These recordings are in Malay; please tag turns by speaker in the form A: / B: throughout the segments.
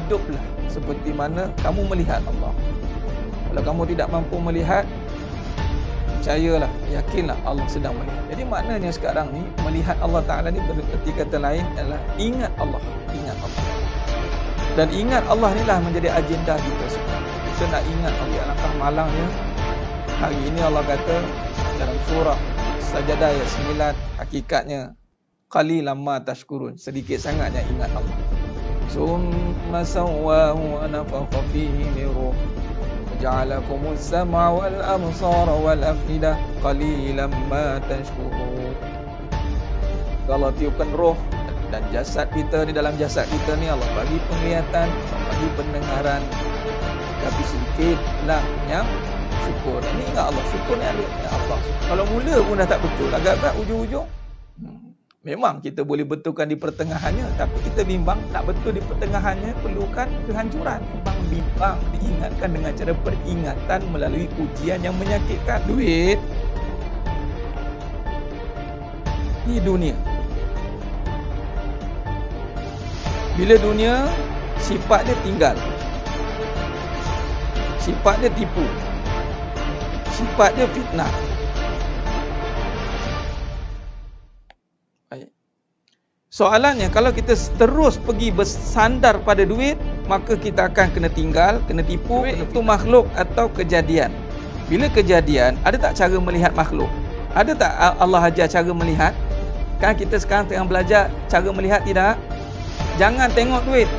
A: hiduplah seperti mana kamu melihat Allah. Kalau kamu tidak mampu melihat, percayalah, yakinlah Allah sedang melihat. Jadi maknanya sekarang ni melihat Allah Ta'ala ni bererti kata lain adalah ingat Allah. Ingat Allah. Dan ingat Allah ni lah menjadi agenda kita sekarang. Kita nak ingat Allah. Alangkah malangnya hari ini Allah kata dalam surah Sajadah ayat 9, hakikatnya qalilan ma tashkurun, sedikit sangatnya ingat Allah. Summa sawwahu wa nafakha fihi min ruh ja'alakumus sam'a wal absara wal afidah qalilan ma tashkurun. Allah tiupkan roh dan jasad kita, di dalam jasad kita ni Allah bagi penglihatan, Allah bagi pendengaran, tapi sedikitlah yang syukur. Ini ingat Allah, syukur ni ada Allah. Kalau mula pun dah tak betul, agak-agak ujung-ujung memang kita boleh betulkan di pertengahannya, tapi kita bimbang tak betul di pertengahannya, perlukan kehancuran. Bimbang diingatkan dengan cara peringatan melalui ujian yang menyakitkan. Duit ni dunia. Bila dunia, sifat dia tinggal, sifat dia tipu, sifat dia fitnah. Soalannya, kalau kita terus pergi bersandar pada duit, maka kita akan kena tinggal, kena tipu. Itu makhluk atau kejadian. Bila kejadian, ada tak cara melihat makhluk? Ada tak Allah ajar cara melihat? Kan kita sekarang tengah belajar cara melihat, tidak? Jangan tengok duit.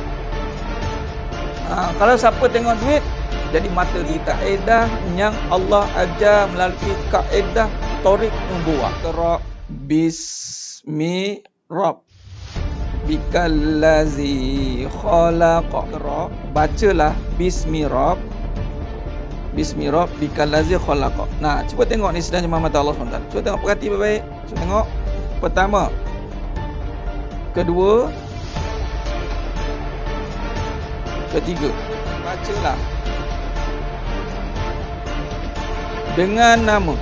A: Kalau siapa tengok duit, jadi mata di kaedah yang Allah ajar melalui kaedah Tariq Nubuwah. Qra bismi Rabb bikallazi khalaqa. Bacalah bismi Rabb, bismi Rabb bikallazi khalaqa. Nah, cuba tengok ni sedang jemaah mata Allah SWT. Cuba tengok, perhati baik-baik. Cuba tengok. Pertama, kedua, ketiga. Bacalah dengan nama.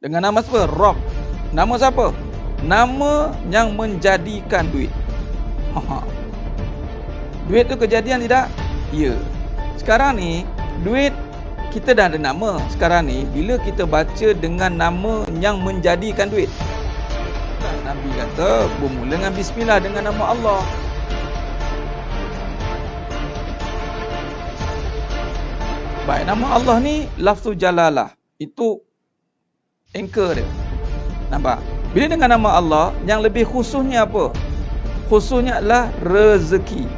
A: Dengan nama siapa? Rabb. Nama siapa? Nama yang menjadikan duit. Duit tu kejadian tidak? Ya. Sekarang ni duit kita dah ada nama. Sekarang ni bila kita baca dengan nama yang menjadikan duit, Nabi kata bermula dengan bismillah, dengan nama Allah. Baik, nama Allah ni lafzul jalalah. Itu anchor dia. Nampak? Bila dengan nama Allah, yang lebih khususnya apa? Khususnya adalah rezeki.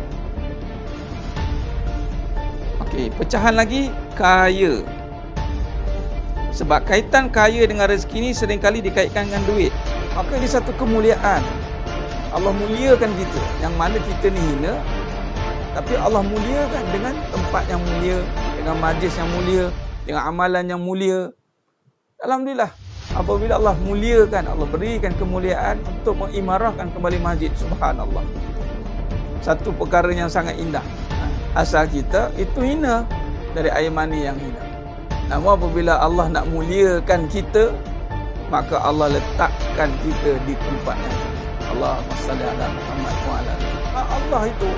A: Okey, pecahan lagi, kaya. Sebab kaitan kaya dengan rezeki ni seringkali dikaitkan dengan duit. Maka ini satu kemuliaan. Allah muliakan kita, yang mana kita ni hina, tapi Allah muliakan dengan tempat yang mulia, dengan majlis yang mulia, dengan amalan yang mulia. Alhamdulillah, apabila Allah muliakan, Allah berikan kemuliaan untuk mengimarahkan kembali masjid. Subhanallah, satu perkara yang sangat indah. Asal kita itu hina, dari air mani yang hina. Namun apabila Allah nak muliakan kita, maka Allah letakkan kita di tempat yang Allahumma salli ala Muhammad wa ala Allah itu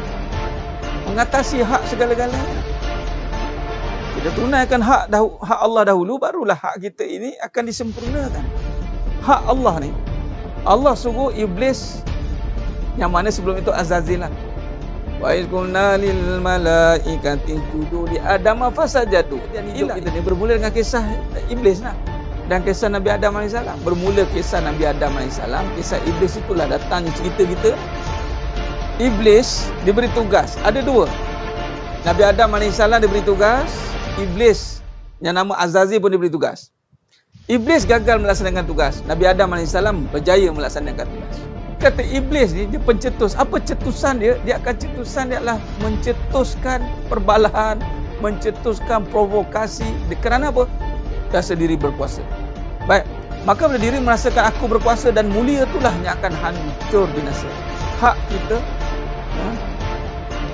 A: mengatasi hak segala-galanya. Kita tunaikan hak Allah dahulu, barulah hak kita ini akan disempurnakan. Hak Allah ni, Allah suruh iblis, yang mana sebelum itu Azazil lah. Wa iz qulna lil malaikati isjudu li Adam fasajadu. Dan hidup kita ni bermula dengan kisah iblis lah, dan kisah Nabi Adam AS. Bermula kisah Nabi Adam AS, kisah iblis itulah datangnya cerita kita. Iblis diberi tugas, ada dua. Nabi Adam AS diberi tugas, iblis yang nama Azazil pun diberi tugas. Iblis gagal melaksanakan tugas, Nabi Adam AS berjaya melaksanakan tugas. Kata iblis ni, dia pencetus. Apa cetusan dia? Dia akan cetusan dia adalah mencetuskan perbalahan, mencetuskan provokasi. Kerana apa? Rasa diri berkuasa. Baik, maka bila diri merasakan aku berkuasa dan mulia, itulah yang akan hancur binasa. Hak kita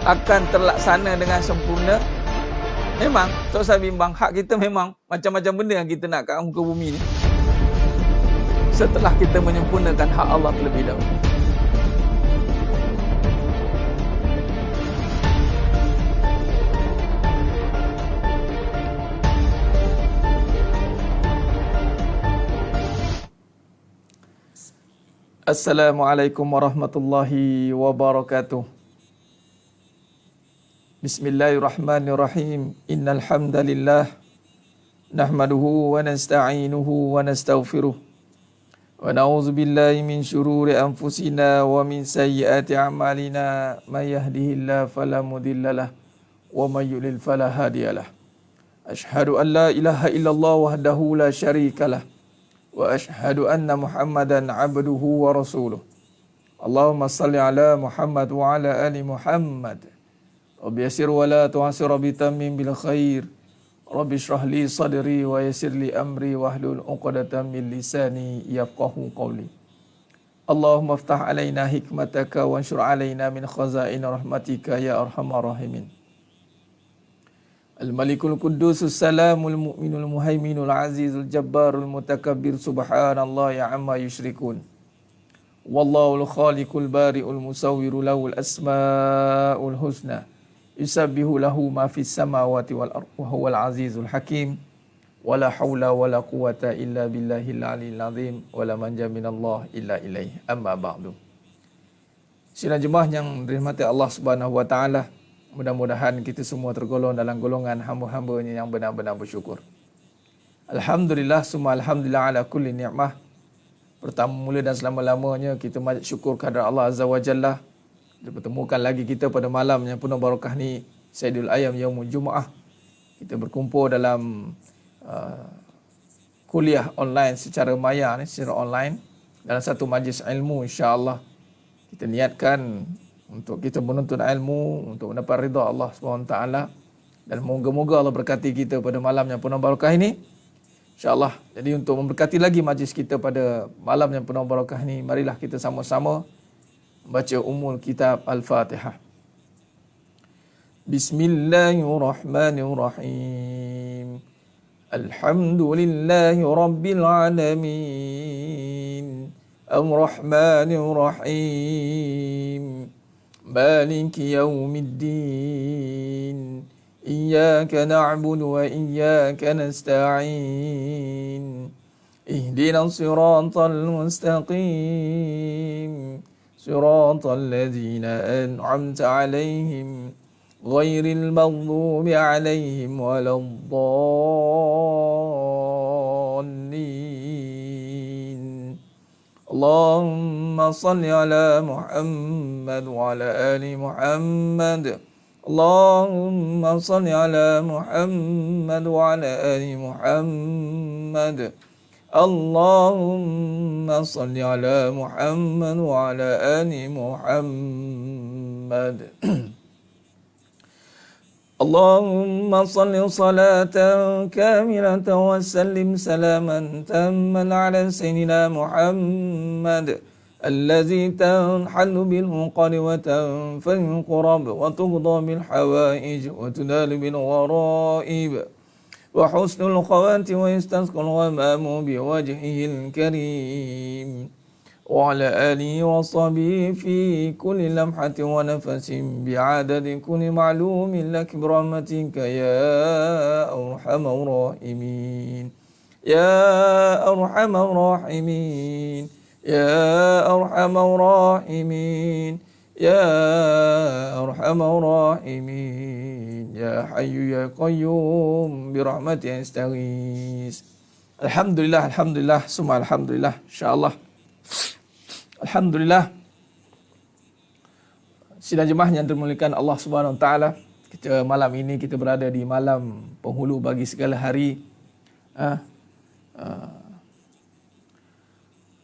A: akan terlaksana dengan sempurna. Memang, tak usah bimbang, hak kita memang macam-macam benda yang kita nak kat muka bumi ni, setelah kita menyempurnakan hak Allah terlebih dahulu. Assalamualaikum warahmatullahi wabarakatuh. Bismillahirrahmanirrahim. Innal hamdalillah nahmaduhu wa nasta'inuhu wa nastaghfiruh. Wa na'udzu billahi min shururi anfusina wa min sayyiati a'malina. May yahdihillahu fala mudhillalah wa may yudlil fala hadiyalah. Asyhadu an la ilaha illallah wahdahu la syarikalah. Wa ashhadu anna Muhammadan abduhu wa rasuluh. Allahumma salli ala Muhammad wa ala ali Muhammad. Rabbi yassir wa la tu'assir bi tammin bil khair. Rabbi shrah li sadri wa yassir li amri wahlul 'uqdatam min lisani yafqahu qawli. Allahumma iftah alaina hikmataka wa anshur alaina min khazain rahmatika ya arhamar rahimin. Al-Malikul Qudusus Salamul Mu'minul Muhaiminul Azizul Jabbarul Mutakabbir Subhanallah ya amma yusyrikun. Wallahul Khaliqul Bari'ul Musawwiru lahul asma'ul husna. Yusabbihu lahu ma fis samawati wal ardh wa huwal azizul hakim. Wala haula wala quwata illa billahil aliyil azim wala manja minallah illa ilaih. Amma ba'du. Sidang jemaah yang dirahmati Allah Subhanahu wa taala, mudah-mudahan kita semua tergolong dalam golongan hamba-hambanya yang benar-benar bersyukur. Alhamdulillah, summa alhamdulillah ala kulli ni'mah. Pertama mula dan selama-lamanya kita majid syukur kehadrat Allah Azza wa Jalla. Dipertemukan lagi kita pada malam yang penuh barakah ni, Sayyidul Ayyam Yaumul Jumaah. Kita berkumpul dalam kuliah online secara maya ni, secara online dalam satu majlis ilmu, insya-Allah. Kita niatkan untuk kita menuntut ilmu, untuk mendapat ridha Allah SWT. Dan moga-moga Allah berkati kita pada malam yang penuh barakah ini, insya-Allah. Jadi untuk memberkati lagi majlis kita pada malam yang penuh barakah ini, marilah kita sama-sama baca Ummul Kitab Al-Fatihah. Bismillahirrahmanirrahim. Alhamdulillahi Rabbil Alamin. Ar-Rahmanir-Rahim. مالك يوم الدين إياك نعبد وإياك نستعين اهدنا الصراط المستقيم صراط الذين أنعمت عليهم غير المغضوب عليهم ولا الضالين اللهم صل على محمد وعلى آل محمد اللهم صل على محمد وعلى آل محمد اللهم صل على محمد وعلى آل محمد اللهم صل صلاة كاملة وسلم سلاما تاما على سيدنا محمد الذي تنحل بالعقد وتنفل القرب وتقضى بالحوائج وتنال بالغرائب وحسن الخوات ويستسقى الغمام بوجهه الكريم وعلى آله وصحبه في كل لمحة ونفس بعدد كل معلوم لك برحمتك يا أرحم الراحمين يا أرحم الراحمين يا أرحم الراحمين يا أرحم الراحمين يا حي يا قيوم برحمتك أستغيث. Alhamdulillah, alhamdulillah, summa alhamdulillah, insya-Allah. Alhamdulillah. Sidang jemaah yang dimuliakan Allah Subhanahu Wa Taala, kita malam ini kita berada di malam penghulu bagi segala hari.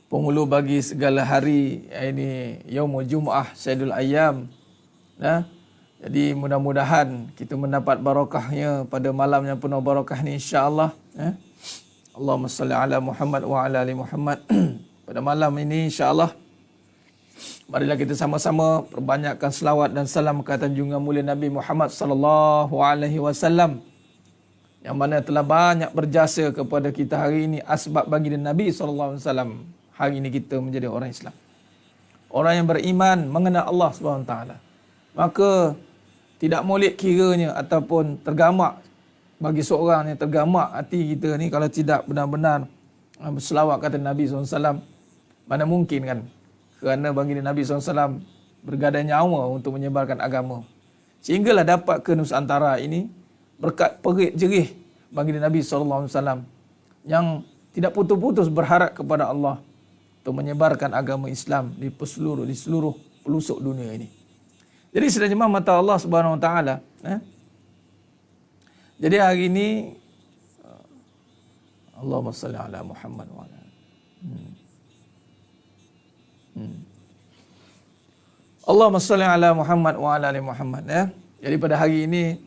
A: Penghulu bagi segala hari, ini Yaumul Jumaah, Sayyidul Ayyam. Jadi mudah-mudahan kita mendapat barakahnya pada malam yang penuh barakah ni, insya-Allah. Allahumma salli ala Muhammad wa ala ali Muhammad. Pada malam ini, insya-Allah, marilah kita sama-sama perbanyakkan selawat dan salam ke atas junjungan mulia Nabi Muhammad sallallahu alaihi wasallam, yang mana telah banyak berjasa kepada kita hari ini. Asbab baginda Nabi sallallahu alaihi wasallam hari ini kita menjadi orang Islam, orang yang beriman, mengenal Allah Subhanahu Wa Taala. Maka tidak molek kiranya ataupun tergamak bagi seorang yang tergamak hati kita ni kalau tidak benar-benar berselawat kata Nabi SAW. Mana mungkin kan? kerana baginda Nabi SAW bergadai nyawa untuk menyebarkan agama. Sehinggalah dapat ke Nusantara ini berkat perit jerih baginda Nabi SAW yang tidak putus-putus berharap kepada Allah untuk menyebarkan agama Islam di seluruh pelosok dunia ini. Jadi sedang jemaah mata Allah Subhanahu Wa Taala. Jadi hari ini Allahumma salli ala Muhammad wa ala Allahumma salli ala Muhammad wa ala ali Muhammad, ya. Jadi pada hari ini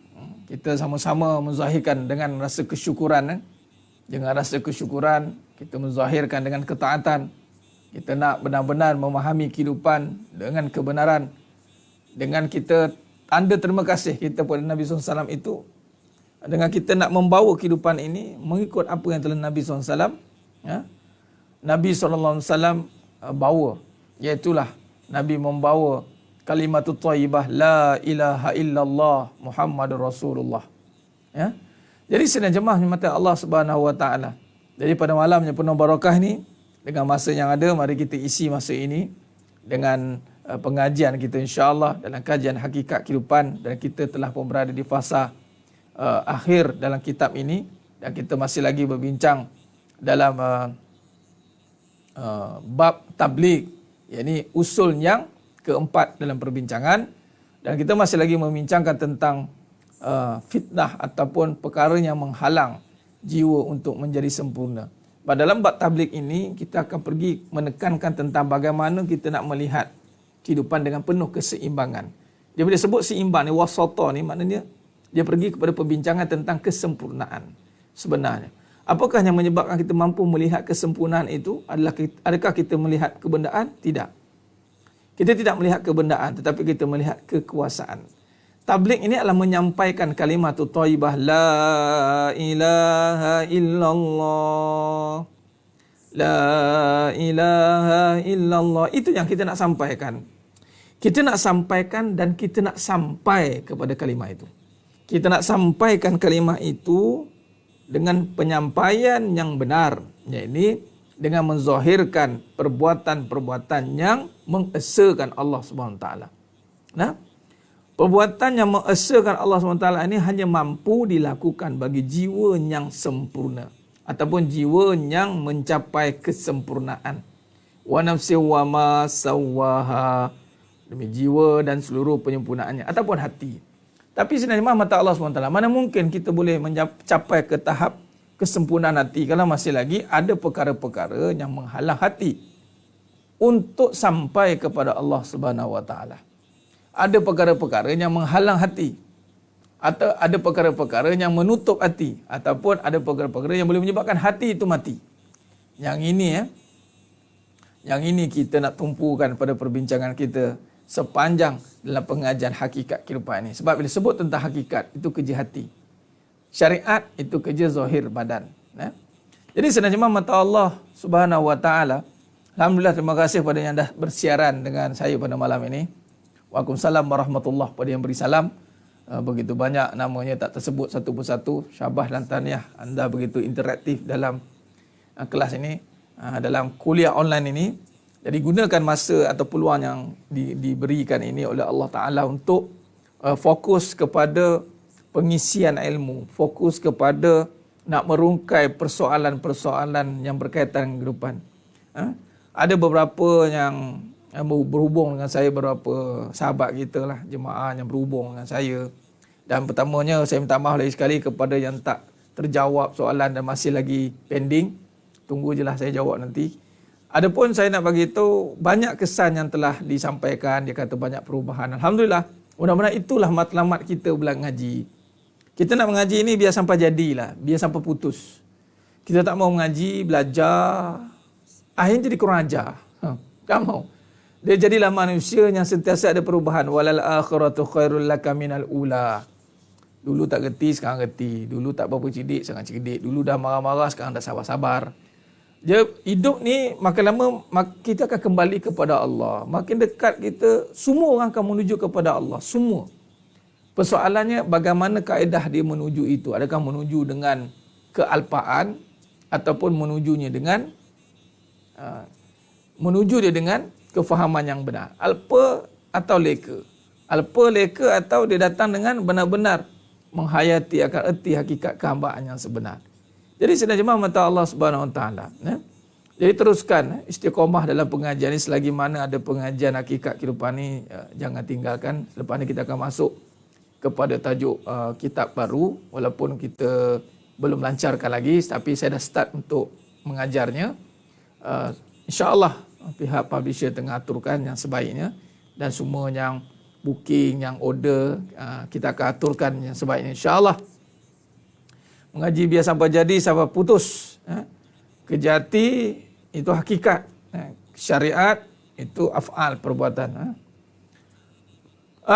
A: kita sama-sama menzahirkan dengan rasa kesyukuran, dengan rasa kesyukuran kita menzahirkan dengan ketaatan. Kita nak benar-benar memahami kehidupan dengan kebenaran, dengan kita tanda terima kasih kita kepada Nabi SAW itu, dengan kita nak membawa kehidupan ini mengikut apa yang telah Nabi SAW Nabi SAW bawa, iaitulah Nabi membawa kalimatut thayyibah la ilaha illallah Muhammadur Rasulullah, ya. Jadi sedang jemaah mata Allah Subhanahu Wa Taala. Jadi pada malam yang penuh barakah ni, dengan masa yang ada, mari kita isi masa ini dengan pengajian kita insya-Allah dalam kajian hakikat kehidupan, dan kita telah pun berada di fasa akhir dalam kitab ini, dan kita masih lagi berbincang dalam bab tabligh, yakni usul yang keempat dalam perbincangan, dan kita masih lagi membincangkan tentang fitnah ataupun perkara yang menghalang jiwa untuk menjadi sempurna. Pada dalam bab tabligh ini kita akan pergi menekankan tentang bagaimana kita nak melihat kehidupan dengan penuh keseimbangan. Dia bila sebut seimbang ni, wasata ni, maknanya dia pergi kepada perbincangan tentang kesempurnaan sebenarnya. Apakah yang menyebabkan kita mampu melihat kesempurnaan itu? Adakah kita melihat kebendaan? Tidak. Kita tidak melihat kebendaan, tetapi kita melihat kekuasaan. Tabligh ini adalah menyampaikan kalimat thayyibah la ilaha illallah. La ilaha illallah. Itu yang kita nak sampaikan. Kita nak sampaikan dan kita nak sampai kepada kalimah itu. Kita nak sampaikan kalimah itu dengan penyampaian yang benar, yakni dengan menzahirkan perbuatan-perbuatan yang mengesakan Allah SWT. Nah, perbuatan yang mengesakan Allah SWT ini hanya mampu dilakukan bagi jiwa yang sempurna ataupun jiwa yang mencapai kesempurnaan. Wa nafsi wa ma sawwaha, demi jiwa dan seluruh penyempurnaannya, ataupun hati. Tapi sebenarnya mata Allah SWT, mana mungkin kita boleh mencapai ke tahap kesempurnaan hati kalau masih lagi ada perkara-perkara yang menghalang hati untuk sampai kepada Allah Subhanahu Wa Taala. Ada perkara-perkara yang menghalang hati, atau ada perkara-perkara yang menutup hati, ataupun ada perkara-perkara yang boleh menyebabkan hati itu mati. Yang ini kita nak tumpukan pada perbincangan kita sepanjang dalam pengajian hakikat kehidupan ini. Sebab bila sebut tentang hakikat, itu kerja hati. Syariat itu kerja zahir badan. Jadi sebenarnya mata Allah Subhanahu Wa Taala, alhamdulillah, terima kasih pada yang dah bersiaran dengan saya pada malam ini. Waalaikumsalam warahmatullahi, pada yang beri salam. Begitu banyak namanya tak tersebut satu persatu. Syabas dan tahniah, anda begitu interaktif dalam kelas ini, dalam kuliah online ini. Jadi gunakan masa atau peluang yang diberikan ini oleh Allah Ta'ala untuk fokus kepada pengisian ilmu, fokus kepada nak merungkai persoalan-persoalan yang berkaitan dengan kehidupan. Ada beberapa yang berhubung dengan saya, beberapa sahabat kita lah, jemaah yang berhubung dengan saya. Dan pertamanya saya minta maaf lagi sekali kepada yang tak terjawab soalan dan masih lagi pending. Tunggu je lah, saya jawab nanti. Adapun saya nak bagi tahu banyak kesan yang telah disampaikan, dia kata banyak perubahan. Alhamdulillah, mudah-mudahan itulah matlamat kita belajar ngaji. Kita nak mengaji ini biar sampai jadilah, biar sampai putus. Kita tak mau mengaji, belajar, akhirnya jadi kurang ajar. Tak mau. Dia jadilah manusia yang sentiasa ada perubahan. Walal akhiratu khairul laka minal ula. Dulu tak gerti, sekarang gerti. Dulu tak berapa cerdik, sekarang cerdik. Dulu dah marah-marah, sekarang dah sabar-sabar. Hidup ni makin lama kita akan kembali kepada Allah. Makin dekat kita, semua orang akan menuju kepada Allah. Semua. Persoalannya bagaimana kaedah dia menuju itu. Adakah menuju dengan kealpaan ataupun menuju dia dengan kefahaman yang benar. Alpa atau leka. Alpa, leka atau dia datang dengan benar-benar menghayati akan erti hakikat kehambaan yang sebenar. Jadi sidang jemaah mata Allah Subhanahu Wa Taala. Jadi teruskan istiqamah dalam pengajian ini, selagi mana ada pengajian hakikat kehidupan ni, jangan tinggalkan. Selepas ni kita akan masuk kepada tajuk kitab baru, walaupun kita belum lancarkan lagi, tapi saya dah start untuk mengajarnya. InsyaAllah pihak publisher tengah aturkan yang sebaiknya, dan semua yang booking, yang order, kita akan aturkan yang sebaiknya insyaAllah. Mengaji biar sampai jadi, sampai putus. Kejati itu hakikat, syariat itu af'al, perbuatan.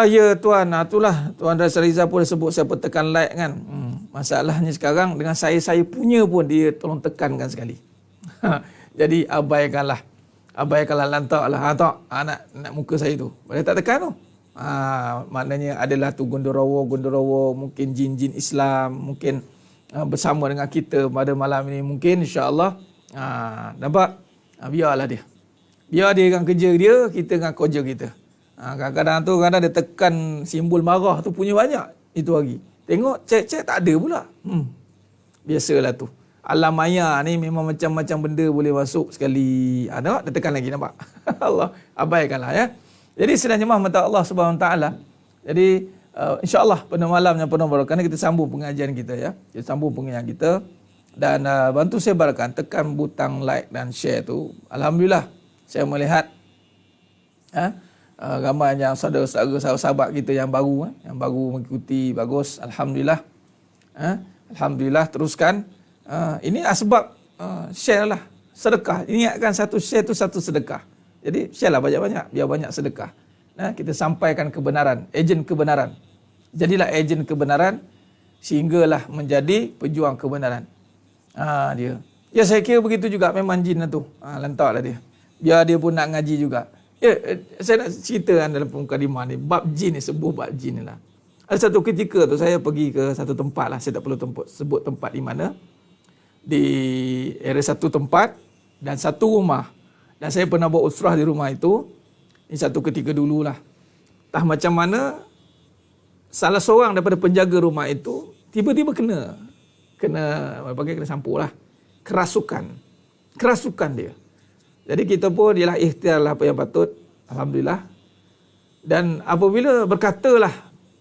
A: Ya tuan, itulah Tuan Rasa Riza pun sebut saya tekan like kan. Masalahnya sekarang dengan saya punya pun dia tolong tekankan sekali. Jadi abaikanlah lantaklah. Tak, nak muka saya tu. Boleh tak tekan tu? Maknanya adalah tu gondorowo, mungkin jin-jin Islam, mungkin bersama dengan kita pada malam ini, mungkin insya-Allah. Nampak? Biarlah dia. Biar dia dengan kerja dia, kita dengan kerja kita. Kadang-kadang tu dia tekan simbol marah tu punya banyak itu hari. Tengok cek tak ada pula. Biasalah tu. Alam maya ni memang macam-macam benda boleh masuk sekali. Nampak? Dia tekan lagi, nampak? Allah, abaikanlah ya. Jadi sedang jemaah mata Allah Subhanahu Wa Taala. Jadi insya-Allah pada malam yang penuh barakah kita sambung pengajian kita ya. Kita sambung pengajian kita, dan bantu sebarkan, tekan butang like dan share tu. Alhamdulillah saya melihat ramai yang sahabat kita yang baru mengikuti, bagus. Alhamdulillah. Alhamdulillah, teruskan. Ini sebab share lah, sedekah. Ingatkan satu share tu satu sedekah. Jadi share lah banyak-banyak, biar banyak sedekah. Kita sampaikan kebenaran, ejen kebenaran. Jadilah ejen kebenaran sehinggalah menjadi pejuang kebenaran. Dia. Ya saya kira begitu juga, memang jin lah tu. Lantaklah dia. Biar dia pun nak ngaji juga. Ya, saya nak ceritakan dalam mukadimah ni, bab jin ni, sebuah bab jin ni lah. Ada satu ketika tu saya pergi ke satu tempat lah, saya tak perlu sebut tempat di mana. Di area satu tempat dan satu rumah. Dan saya pernah buat usrah di rumah itu. Ini satu ketika dululah. Entah macam mana, salah seorang daripada penjaga rumah itu tiba-tiba kena sampul lah. Kerasukan dia. Jadi kita pun ialah ikhtiarlah apa yang patut. Alhamdulillah. Dan apabila berkatalah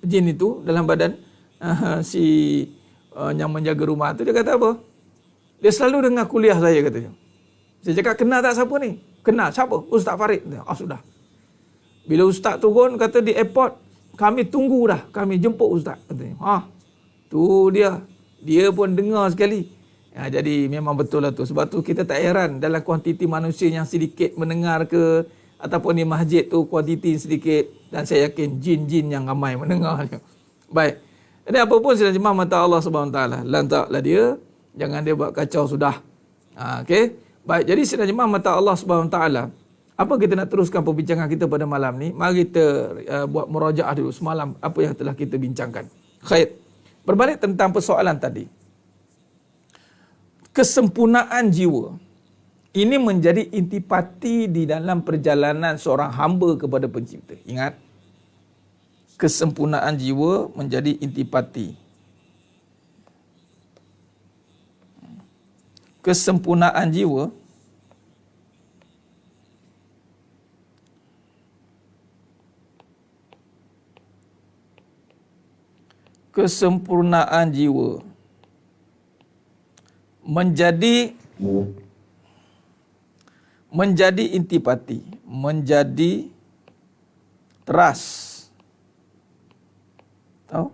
A: jin itu dalam badan yang menjaga rumah tu, dia kata apa? Dia selalu dengar kuliah saya, katanya. Saya cakap, kenal tak siapa ni? Kenal. Siapa? Ustaz Farid. Sudah. Bila Ustaz turun, kata di airport, kami tunggu dah. Kami jemput Ustaz. Katanya. Tu dia. Dia pun dengar sekali. Jadi memang betul lah tu. Sebab tu kita tak heran dalam kuantiti manusia yang sedikit mendengar ke, ataupun di masjid tu kuantiti sedikit. Dan saya yakin jin-jin yang ramai mendengarnya. Baik. Jadi apa pun sedang jemaah mata Allah Subhanahu Wa Taala. Lantaklah dia. Jangan dia buat kacau sudah. Okey. Baik, jadi sedang jemaah mata Allah Subhanahu Wa Taala. Apa kita nak teruskan perbincangan kita pada malam ni? Mari kita buat murajaah dulu semalam apa yang telah kita bincangkan. Khair. Berbalik tentang persoalan tadi. Kesempurnaan jiwa. Ini menjadi intipati di dalam perjalanan seorang hamba kepada pencipta. Ingat. Kesempurnaan jiwa menjadi intipati. Kesempurnaan jiwa menjadi intipati, menjadi teras. Tahu?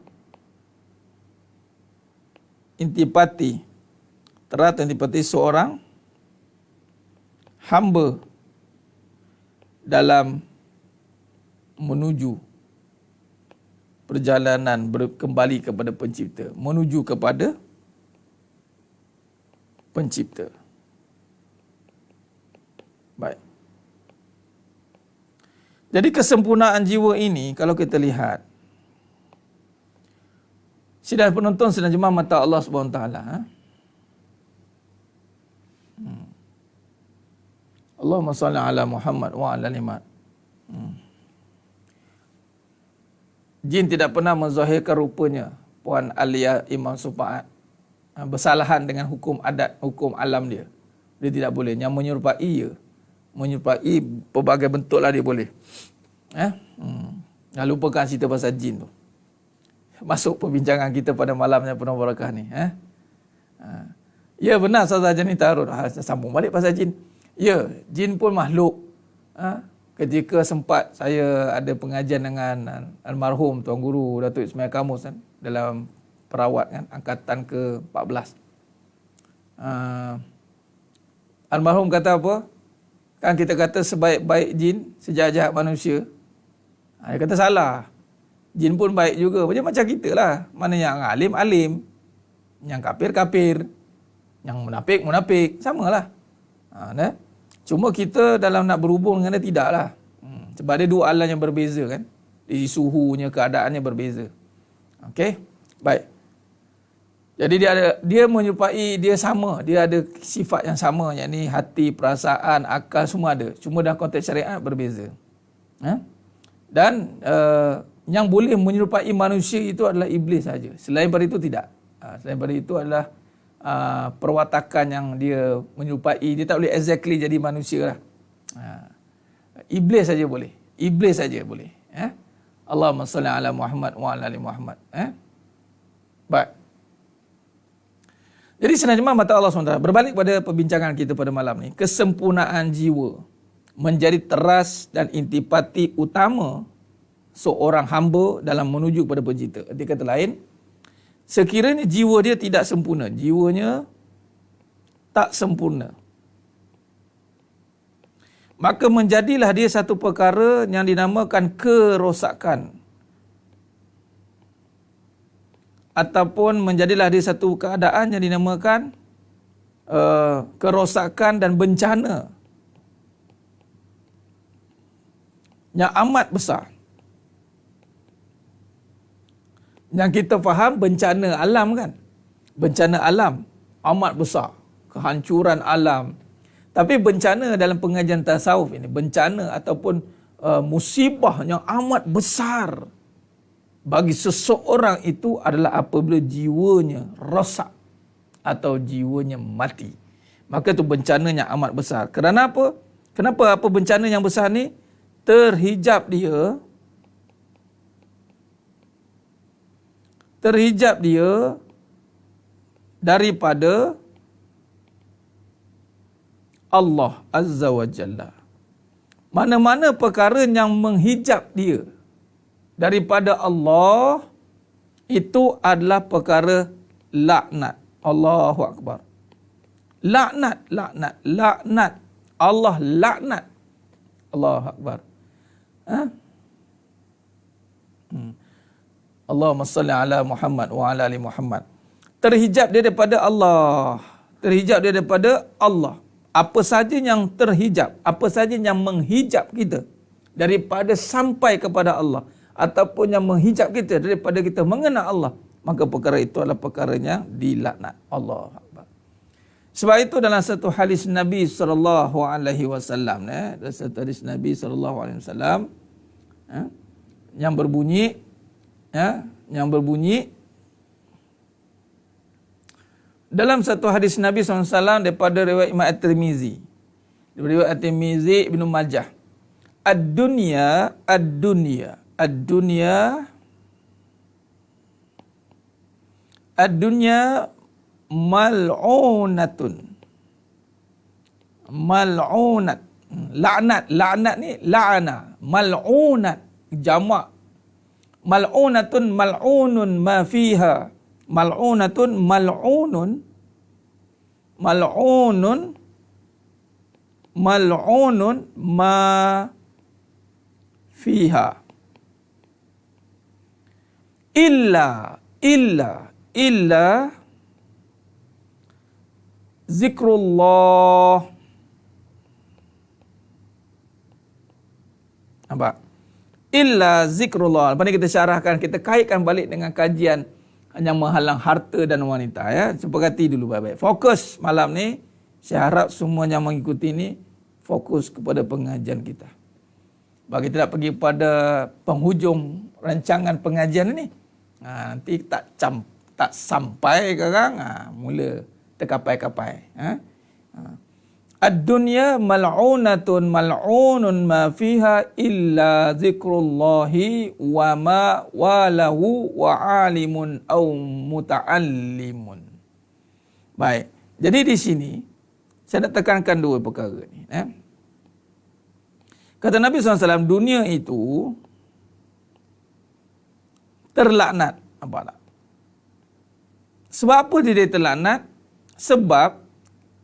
A: Intipati. Terat intipati seorang hamba dalam menuju perjalanan kembali kepada pencipta, menuju kepada pencipta. Baik. Jadi kesempurnaan jiwa ini kalau kita lihat, sidang penonton, sidang jemaah mata Allah Subhanahu Wa Taala, Allahumma salli ala Muhammad wa ala ali Muhammad. Jin tidak pernah menzahirkan rupanya, Puan Alia Imam Sufaat, bersalahan dengan hukum adat, hukum alam dia. Dia tidak boleh. Yang menyerupai ya. Menyerupai pelbagai bentuk lah dia boleh. Dah lupakan cerita pasal jin tu. Masuk perbincangan kita pada malamnya penuh barakah ni. Ya benar Ustaz Jani Tarun. Sambung balik pasal jin. Ya, jin pun makhluk. Ketika sempat saya ada pengajian dengan almarhum Tuan Guru Datuk Ismail Kamus kan, dalam perawat kan, angkatan ke-14. Almarhum kata apa? Kan kita kata sebaik-baik jin, sejahat-jahat manusia. Dia kata salah. Jin pun baik juga. Macam kita lah. Mana yang alim, alim. Yang kafir, kafir. Yang munafik, munafik. Sama lah. Cuma kita dalam nak berhubung dengan dia tidak lah. Sebab dia dua alam yang berbeza kan. Dari suhunya, keadaannya berbeza. Okey. Baik. Jadi dia menyerupai, dia sama. Dia ada sifat yang sama. Yang ni hati, perasaan, akal semua ada. Cuma dalam konteks syariat berbeza. Dan yang boleh menyerupai manusia itu adalah iblis saja. Selain daripada itu tidak. Selain daripada itu adalah perwatakan yang dia menyerupai. Dia tak boleh exactly jadi manusia lah. Iblis saja boleh. Iblis saja boleh. Allahumma salli ala Muhammad wa ala ali Muhammad. Baik. Jadi sebenarnya mata Allah SWT. Berbalik pada perbincangan kita pada malam ni. Kesempurnaan jiwa menjadi teras dan intipati utama seorang hamba dalam menuju kepada pencipta. Arti kata lain, sekiranya jiwa dia tidak sempurna, jiwanya tak sempurna, maka menjadilah dia satu perkara yang dinamakan kerosakan. Ataupun menjadilah dia satu keadaan yang dinamakan kerosakan dan bencana yang amat besar. Yang kita faham bencana alam kan. Bencana alam amat besar. Kehancuran alam. Tapi bencana dalam pengajian tasawuf ini, bencana ataupun musibah yang amat besar bagi seseorang itu adalah apabila jiwanya rosak atau jiwanya mati. Maka itu bencana yang amat besar. Kerana apa? Kenapa apa bencana yang besar ni? Terhijab dia daripada Allah Azza wa Jalla. Mana-mana perkara yang menghijab dia daripada Allah, itu adalah perkara laknat. Allahu Akbar. Laknat, laknat, laknat. Allah laknat. Allahu Akbar. Allahumma salli ala Muhammad wa ala ali Muhammad. Terhijab dia daripada Allah. Terhijab dia daripada Allah. Apa saja yang terhijab, apa saja yang menghijab kita daripada sampai kepada Allah, ataupun yang menghijab kita daripada kita mengenal Allah, maka perkara itu adalah perkara yang dilaknat. Allah Akbar. Sebab itu dalam satu hadis Nabi SAW, dalam satu hadis Nabi SAW yang berbunyi, dalam satu hadis Nabi SAW daripada riwayat Imam At-Tirmizi, daripada riwayat At-Tirmizi Ibnu Majah, ad-dunya mal'unatun. Mal'unat. Laknat ni la'ana. Mal'unat jamak. Mal'unatun mal'unun ma fiha. Mal'unatun mal'unun ma fiha. Illa zikrullah. Nampak? Illa zikrullah. Lepas ni kita syarahkan, kita kaitkan balik dengan kajian yang menghalang harta dan wanita. Ya. Sepakati dulu baik-baik. Fokus malam ni, saya harap semua yang mengikuti ni fokus kepada pengajian kita. Bagi tidak pergi pada penghujung rancangan pengajian ini, nanti tak sampai ke orang, mula terkapai-kapai. Ad-dunya mal'unatun mal'unun ma fiha illa zikrullahi wa ma walahu wa alimun au muta'allimun. Baik. Jadi di sini saya nak tekankan dua perkara ni. Kata Nabi SAW, dunia itu terlaknat. Nampak tak? Sebab apa dia terlaknat? Sebab,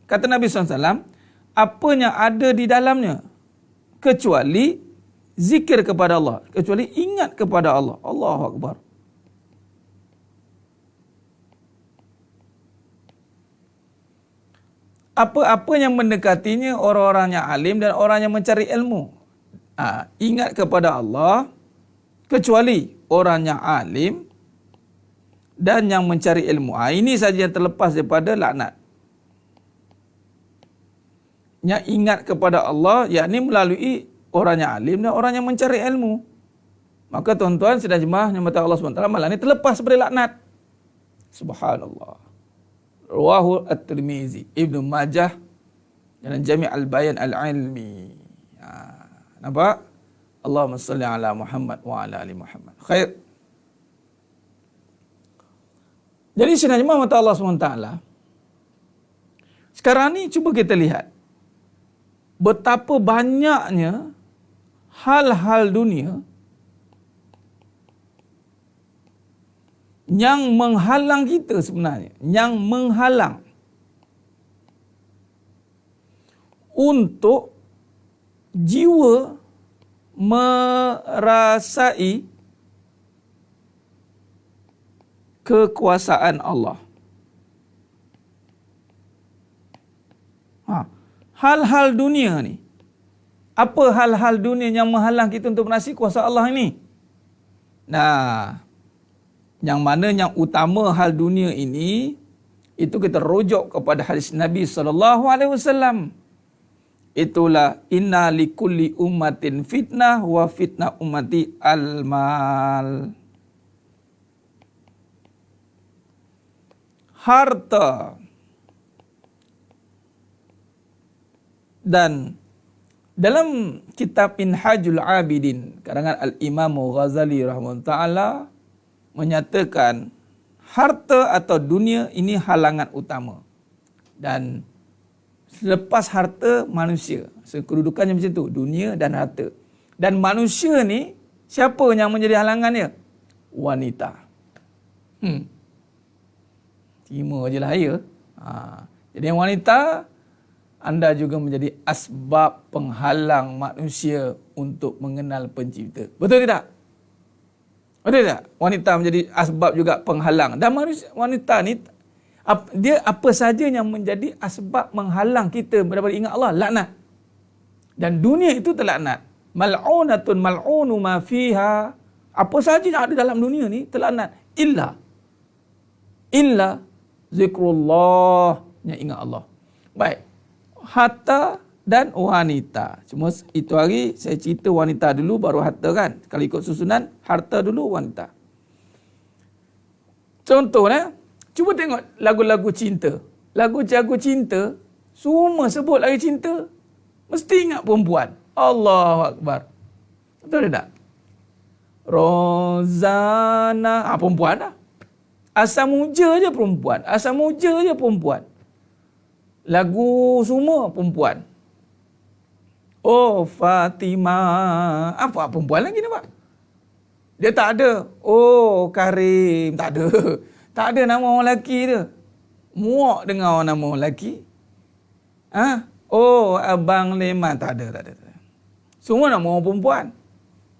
A: kata Nabi SAW, apa yang ada di dalamnya, kecuali zikir kepada Allah, kecuali ingat kepada Allah. Allahu Akbar. Apa-apa yang mendekatinya orang-orang yang alim dan orang yang mencari ilmu. Ingat kepada Allah, kecuali orang yang alim dan yang mencari ilmu. Ini saja yang terlepas daripada laknat. Yang ingat kepada Allah, yakni melalui orang yang alim dan orang yang mencari ilmu. Maka tuan-tuan sedang jemaah yang mata Allah SWT, malam ini terlepas daripada laknat. Subhanallah. Rawahu At-Tirmizi, Ibnu Majah dalam Jami' Al-Bayan Al-Ilmi. Nampak? Allahumma salli ala Muhammad wa ala ali Muhammad. Khair. Jadi sedang jemaah mata Allah SWT, sekarang ni cuba kita lihat betapa banyaknya hal-hal dunia yang menghalang kita sebenarnya, yang menghalang untuk jiwa merasai kekuasaan Allah. Hal-hal dunia ni. Apa hal-hal dunia yang menghalang kita untuk merasai kuasa Allah ini? Nah, yang mana yang utama hal dunia ini, itu kita rujuk kepada hadis Nabi SAW. Itulah inna likulli ummatin fitnah wa fitnah ummati al-mal. Harta dan dalam kitab Minhajul Abidin karangan Al-Imam Ghazali rahimahullah ta'ala menyatakan harta atau dunia ini halangan utama. Dan selepas harta, manusia. Kedudukannya macam tu, dunia dan harta. Dan manusia ni, siapa yang menjadi halangannya? Wanita. Terima je lah ya. Jadi wanita, anda juga menjadi asbab penghalang manusia untuk mengenal pencipta. Betul tidak? Betul tak? Wanita menjadi asbab juga penghalang. Dan wanita ni, dia apa saja yang menjadi asbab menghalang kita daripada ingat Allah? Laknat. Dan dunia itu terlaknat. Mal'unatun mal'unu ma fiha. Apa saja yang ada dalam dunia ni terlaknat. Illa zikrullah, yang ingat Allah. Baik. Harta dan wanita. Cuma itu hari saya cerita wanita dulu baru harta kan. Kalau ikut susunan, harta dulu wanita. Contohnya, cuba tengok lagu-lagu cinta. Lagu-lagu cinta, semua sebut lagi cinta, mesti ingat perempuan. Allahu Akbar. Betul tak? Rozana, perempuan dah. Asal muja je perempuan. Asal muja je perempuan. Lagu semua perempuan. Oh Fatimah. Apa perempuan lagi nampak? Dia tak ada. Oh Karim. Tak ada. Tak ada nama orang lelaki dia. Muak dengan orang nama orang lelaki. Oh Abang Leman. Tak ada. Semua nama orang perempuan.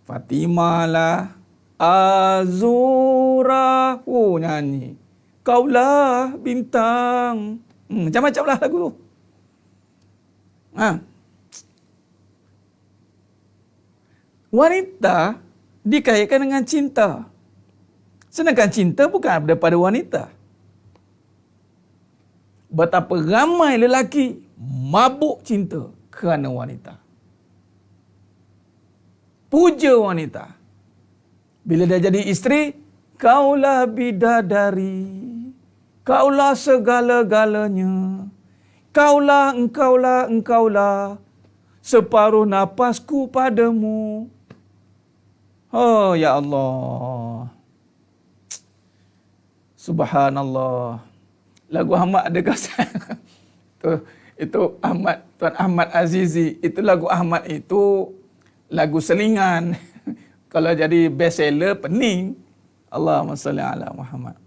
A: Fatimah lah. Azura. Oh nyanyi. Kaulah bintang. Macam-macam lah lagu tu. Wanita dikaitkan dengan cinta. Sedangkan cinta bukan daripada wanita. Betapa ramai lelaki mabuk cinta. kerana wanita. Puja wanita. Bila dia jadi isteri, kaulah bidadari, kaulah segala-galanya, engkaulah, separuh napasku padamu. Oh, ya Allah. Subhanallah. Lagu Ahmad ada kasar. Itu Tuan Ahmad Azizi. Itu lagu Ahmad itu lagu selingan. Kalau jadi best seller, pening. Allahumma salli ala Muhammad.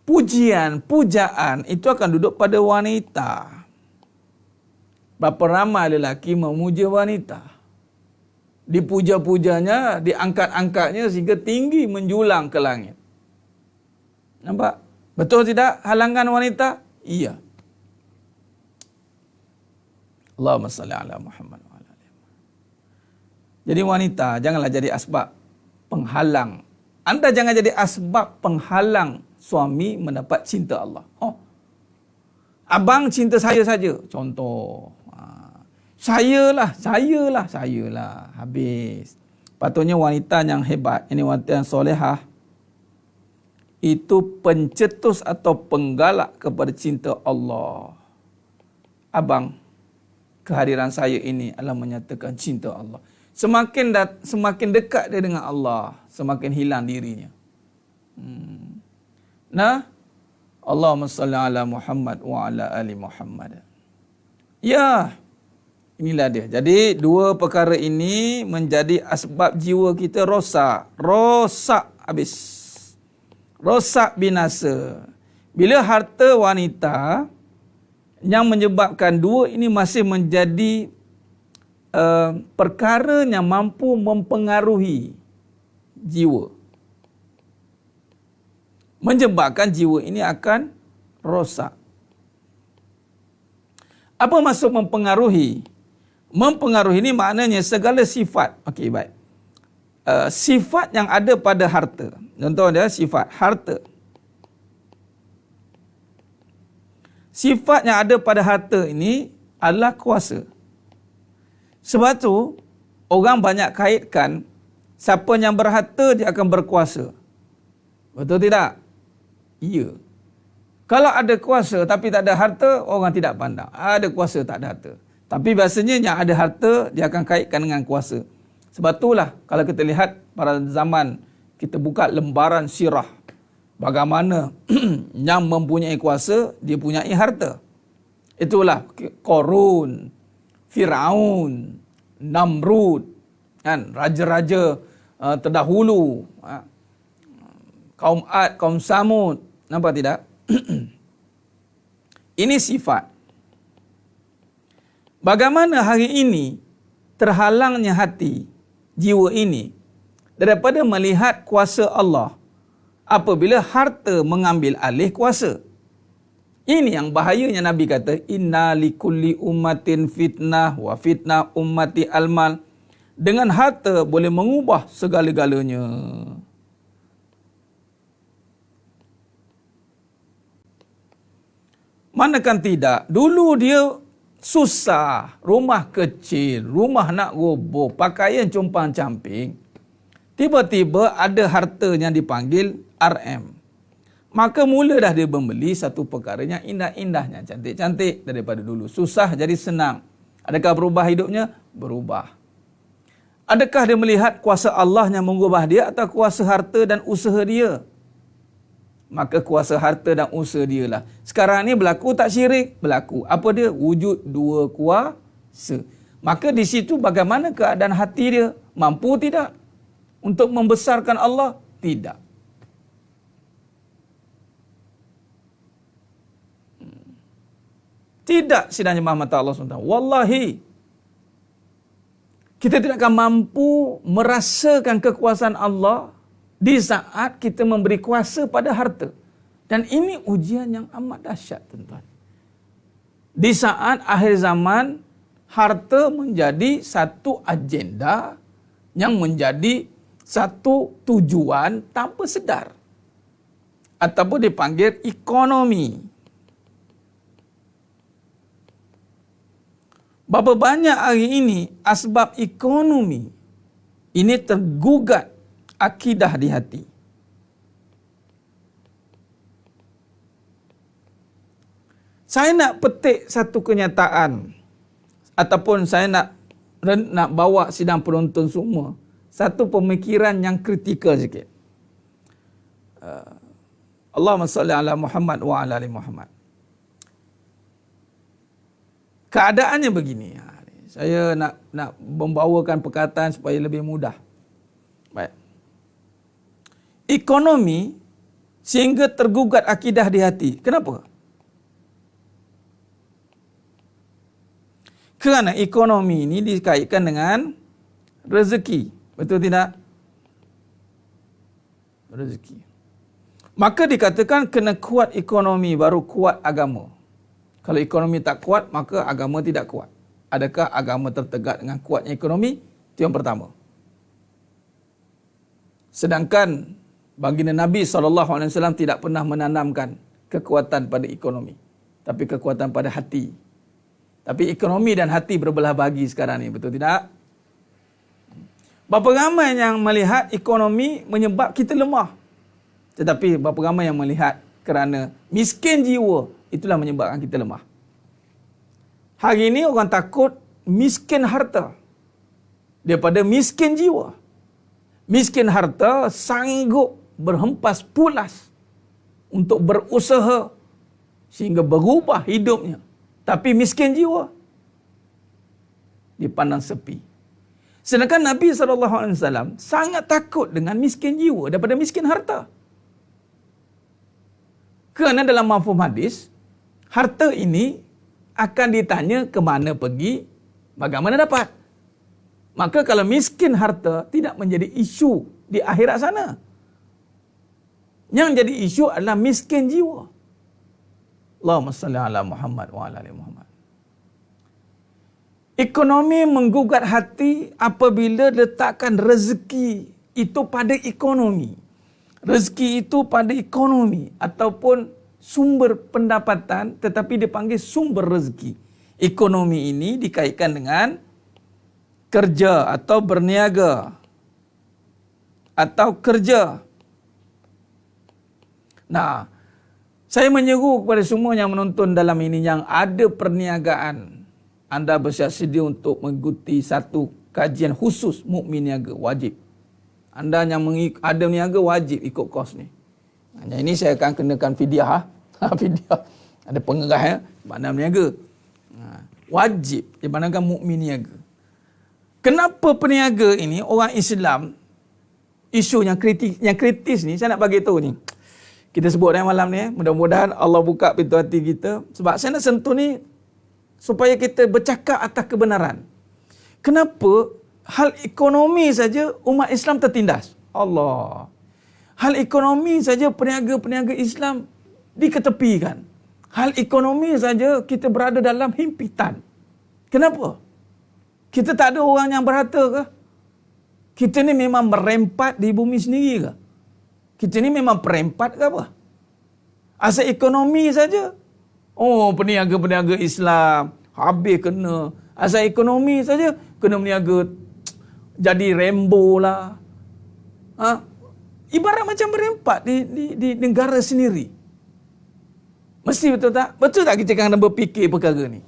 A: Pujian, pujaan itu akan duduk pada wanita. Berapa ramai lelaki memuja wanita. Dipuja-pujanya, diangkat-angkatnya sehingga tinggi menjulang ke langit. Nampak? Betul tidak halangan wanita? Iya. Allahumma salli ala Muhammad. Jadi wanita, janganlah jadi asbab penghalang. Anda jangan jadi asbab penghalang suami mendapat cinta Allah. Oh, abang cinta saya saja. Contoh. Sayalah. Habis. Patutnya wanita yang hebat, ini wanita yang solehah, itu pencetus atau penggalak kepada cinta Allah. Abang, kehadiran saya ini adalah menyatakan cinta Allah. Semakin dekat dia dengan Allah, semakin hilang dirinya. Nah, Allahumma salli ala Muhammad wa ala ali Muhammad. Ya, inilah dia. Jadi dua perkara ini menjadi asbab jiwa kita rosak. Rosak habis. Rosak binasa. Bila harta wanita yang menyebabkan dua ini masih menjadi perkara yang mampu mempengaruhi jiwa, menyebabkan jiwa ini akan rosak. Apa maksud mempengaruhi? Mempengaruhi ini maknanya segala sifat. Okey, baik. Sifat yang ada pada harta. Contoh dia sifat harta. Sifat yang ada pada harta ini adalah kuasa. Sebab tu, orang banyak kaitkan siapa yang berharta dia akan berkuasa. Betul tidak? Ya. Kalau ada kuasa tapi tak ada harta, orang tidak pandang. Ada kuasa tak ada harta. Tapi biasanya yang ada harta dia akan kaitkan dengan kuasa. Sebab itulah kalau kita lihat pada zaman kita buka lembaran sirah, bagaimana yang mempunyai kuasa dia punyai harta. Itulah Qarun, Firaun, Namrud, kan, raja-raja terdahulu, kaum Ad, kaum Samud, nampak tidak? Ini sifat. Bagaimana hari ini terhalangnya hati jiwa ini daripada melihat kuasa Allah apabila harta mengambil alih kuasa. Ini yang bahayanya Nabi kata, inna likulli ummatin fitnah wa fitnah ummati almal. Dengan harta boleh mengubah segala-galanya. Manakan tidak? Dulu dia susah, rumah kecil, rumah nak roboh, pakaian compang-camping. Tiba-tiba ada harta yang dipanggil RM. Maka mula dah dia membeli satu perkara yang indah-indah, yang cantik-cantik daripada dulu. Susah jadi senang. Adakah berubah hidupnya? Berubah. Adakah dia melihat kuasa Allah yang mengubah dia atau kuasa harta dan usaha dia? Maka kuasa harta dan usaha dia lah. Sekarang ni berlaku tak syirik? Berlaku. Apa dia? Wujud dua kuasa. Maka di situ bagaimana keadaan hati dia? Mampu tidak untuk membesarkan Allah? Tidak. Tidak sidangnya mata Allah SWT. Wallahi, kita tidak akan mampu merasakan kekuasaan Allah di saat kita memberi kuasa pada harta. Dan ini ujian yang amat dahsyat, tuan-tuan. Di saat akhir zaman, harta menjadi satu agenda yang menjadi satu tujuan tanpa sedar. Ataupun dipanggil ekonomi. Berapa banyak hari ini asbab ekonomi ini tergugat akidah di hati. Saya nak petik satu kenyataan ataupun saya nak bawa sidang penonton semua satu pemikiran yang kritikal sikit. Allahumma salli ala Muhammad wa ala ali Muhammad. Keadaannya begini. Saya nak membawakan perkataan supaya lebih mudah. Baik. Ekonomi sehingga tergugat akidah di hati. Kenapa? Kerana ekonomi ini dikaitkan dengan rezeki. Betul tidak? Rezeki. Maka dikatakan kena kuat ekonomi baru kuat agama. Kalau ekonomi tak kuat, maka agama tidak kuat. Adakah agama tertegak dengan kuatnya ekonomi? Itu yang pertama. Sedangkan baginda Nabi SAW tidak pernah menanamkan kekuatan pada ekonomi. Tapi kekuatan pada hati. Tapi ekonomi dan hati berbelah bagi sekarang ni. Betul tidak? Berapa ramai yang melihat ekonomi menyebab kita lemah. Tetapi berapa ramai yang melihat kerana miskin jiwa, itulah menyebabkan kita lemah. Hari ini orang takut miskin harta daripada miskin jiwa. Miskin harta sanggup berhempas pulas untuk berusaha sehingga berubah hidupnya. Tapi miskin jiwa dipandang sepi. Sedangkan Nabi SAW sangat takut dengan miskin jiwa daripada miskin harta. Kerana dalam mafhum hadis, harta ini akan ditanya ke mana pergi, bagaimana dapat. Maka kalau miskin harta tidak menjadi isu di akhirat sana. Yang jadi isu adalah miskin jiwa. Allahumma salli ala Muhammad wa ala ali Muhammad. Ekonomi menggugat hati apabila letakkan rezeki itu pada ekonomi. Rezeki itu pada ekonomi ataupun sumber pendapatan tetapi dipanggil sumber rezeki. Ekonomi ini dikaitkan dengan kerja atau berniaga atau kerja. Nah, saya menyeru kepada semua yang menonton dalam ini yang ada perniagaan, anda bersiap sedia untuk mengikuti satu kajian khusus mukmin niaga wajib. Anda yang ada niaga wajib ikut kos ni. Yang ini saya akan kenakan fidyah. Fidyah. Ada pengerah ya, mana niaga. Wajib dipandangkan mukmin niaga. Kenapa peniaga ini orang Islam isu yang kritis ni saya nak bagi tahu ni. Kita sebut malam ni mudah-mudahan Allah buka pintu hati kita sebab saya nak sentuh ni supaya kita bercakap atas kebenaran. Kenapa hal ekonomi saja umat Islam tertindas? Allah. Hal ekonomi saja peniaga-peniaga Islam diketepikan. Hal ekonomi saja kita berada dalam himpitan. Kenapa? Kita tak ada orang yang berharta ke? Kita ni memang merempat di bumi sendiri ke? Kita ni memang perempat ke apa? Asal ekonomi saja. Oh, peniaga-peniaga Islam habis kena. Asal ekonomi saja kena meniaga jadi Rambo lah. Ibarat macam berempat di negara sendiri. Mesti betul tak? Betul tak kita kena berfikir perkara ni?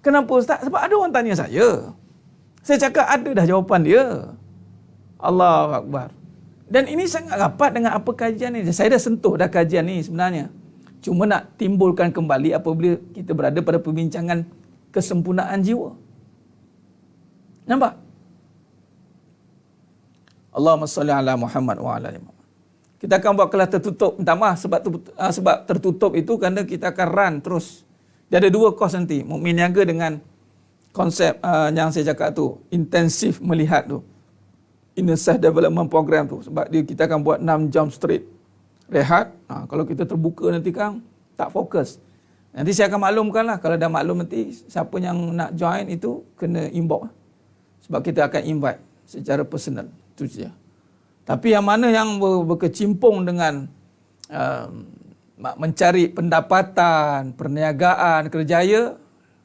A: Kenapa Ustaz? Sebab ada orang tanya saya. Saya cakap ada dah jawapan dia. Allahu Akbar. Dan ini sangat rapat dengan apa kajian ni. Saya dah sentuh dah kajian ni sebenarnya. Cuma nak timbulkan kembali apabila kita berada pada perbincangan kesempurnaan jiwa. Nampak? Allahumma salli ala Muhammad wa ala ali Muhammad. Kita akan buat kelas tertutup. Minta maaf sebab tertutup itu kerana kita akan run terus. Dia ada dua kos nanti. Mukmin niaga dengan konsep yang saya cakap tu. Intensif melihat tu. Inner Self Development Program tu. Sebab kita akan buat 6 jam straight. Rehat. Kalau kita terbuka nanti Kang, tak fokus. Nanti saya akan maklumkan lah. Kalau dah maklum nanti, siapa yang nak join itu, kena inbox. Sebab kita akan invite secara personal. Itu saja. Tapi yang mana yang berkecimpung dengan mencari pendapatan, perniagaan, kerjaya,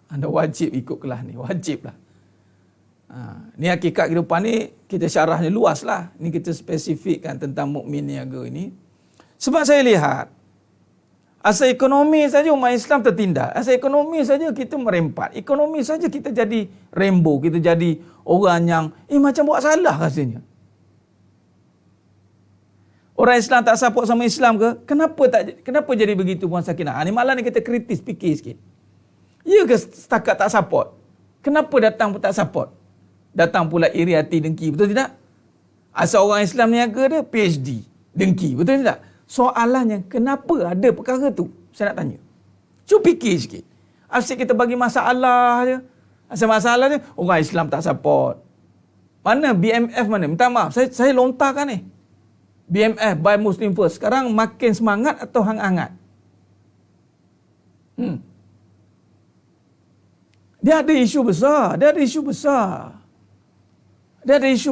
A: Anda wajib ikut kelas ni. Wajib lah. Ni hakikat kehidupan ni, kita syarahnya luas lah. Ni kita spesifikkan tentang mukmin niaga ini. Sebab saya lihat, asal ekonomi saja umat Islam tertindas. Asal ekonomi saja kita merempat. Ekonomi saja kita jadi rembo. Kita jadi orang yang, macam buat salah rasanya. Orang Islam tak support sama Islam ke? Kenapa jadi begitu Puan Sakinah? Ni malah ni kita kritis fikir sikit. Ya ke setakat tak support? Kenapa datang pun tak support? Datang pula iri hati, dengki. Betul tidak? Asal orang Islam niaga dia PhD. Dengki. Betul tidak? Soalannya, kenapa ada perkara tu? Saya nak tanya. Cuba fikir sikit. Asyik kita bagi masalah je. Asal masalah je, orang Islam tak support. Mana BMF mana? Minta maaf, saya lontarkan ni. BMF, Buy Muslim First. Sekarang makin semangat atau hangat-hangat? Dia ada isu besar. Dia ada isu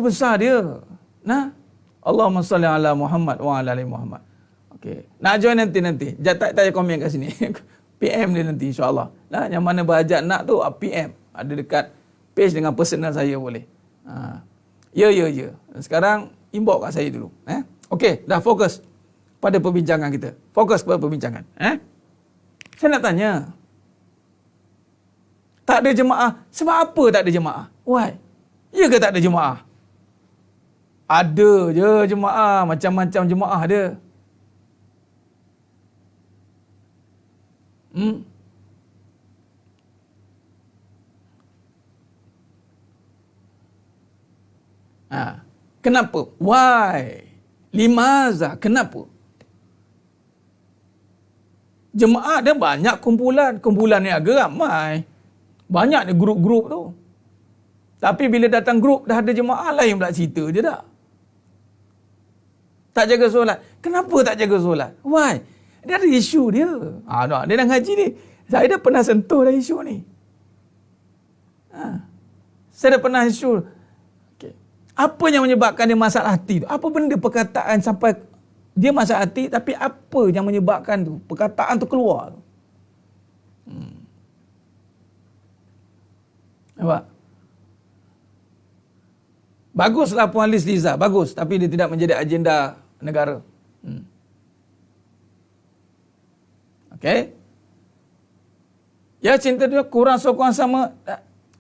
A: besar dia. Nah, Allahumma salli ala Muhammad wa ala ali Muhammad. Okey. Nak join nanti. Tak payah komen kat sini. PM dia nanti insya-Allah. Nah, yang mana berhajat nak tu PM. Ada dekat page dengan personal saya boleh. Ya. Sekarang inbox kat saya dulu. Okey, dah fokus pada perbincangan kita. Fokus pada perbincangan. Saya nak tanya. Tak ada jemaah. Sebab apa tak ada jemaah? Why? Ya ke tak ada jemaah? Ada je jemaah. Macam-macam jemaah ada. Kenapa? Why? Limaza? Kenapa? Jemaah dia banyak kumpulan. Kumpulan niaga ramai. Banyak ni grup-grup tu. Tapi bila datang grup, dah ada jemaah lain pula cerita je dah. Tak jaga solat. Kenapa tak jaga solat? Why? Dia ada isu dia. Dia dah ngaji ni. Saya dah pernah sentuh dah isu ni. Saya dah pernah isu. Okay. Apa yang menyebabkan dia masalah hati tu? Apa benda perkataan sampai dia masalah hati, tapi apa yang menyebabkan tu? Perkataan tu keluar tu. Nampak? Baguslah Puan Liz Liza. Bagus. Tapi dia tidak menjadi agenda negara. Okey? Ya, cinta dia kurang sokong sama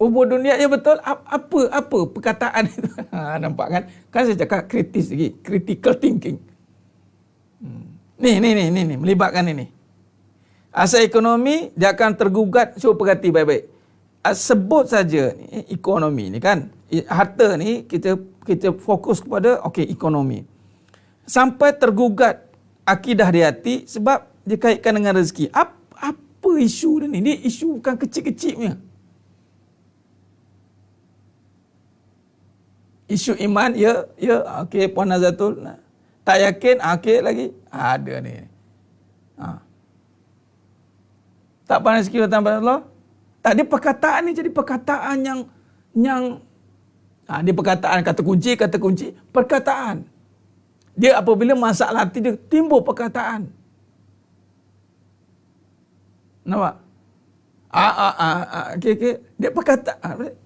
A: ubur dunia. Ya betul. Apa perkataan itu? Nampak kan? Kan saya cakap kritis lagi. Critical thinking. Ni. Melibatkan ini. Asal ekonomi, dia akan tergugat. Cuba perhati baik-baik. Sebut saja ekonomi ni kan. Harta ni kita fokus kepada ekonomi. Sampai tergugat akidah di hati sebab dia kaitkan dengan rezeki. Apa isu dia ni? Ni isu bukan kecil-kecil punya. Isu iman, ya, Puan Nazatul. Tak yakin, lagi. Ada ni. Tak pandai rezeki datang pada Allah. Tak, dia perkataan ni jadi perkataan yang dia perkataan kata kunci, perkataan. Dia apabila masalah hati dia timbul perkataan. Nampak? Okay. Dia perkataan.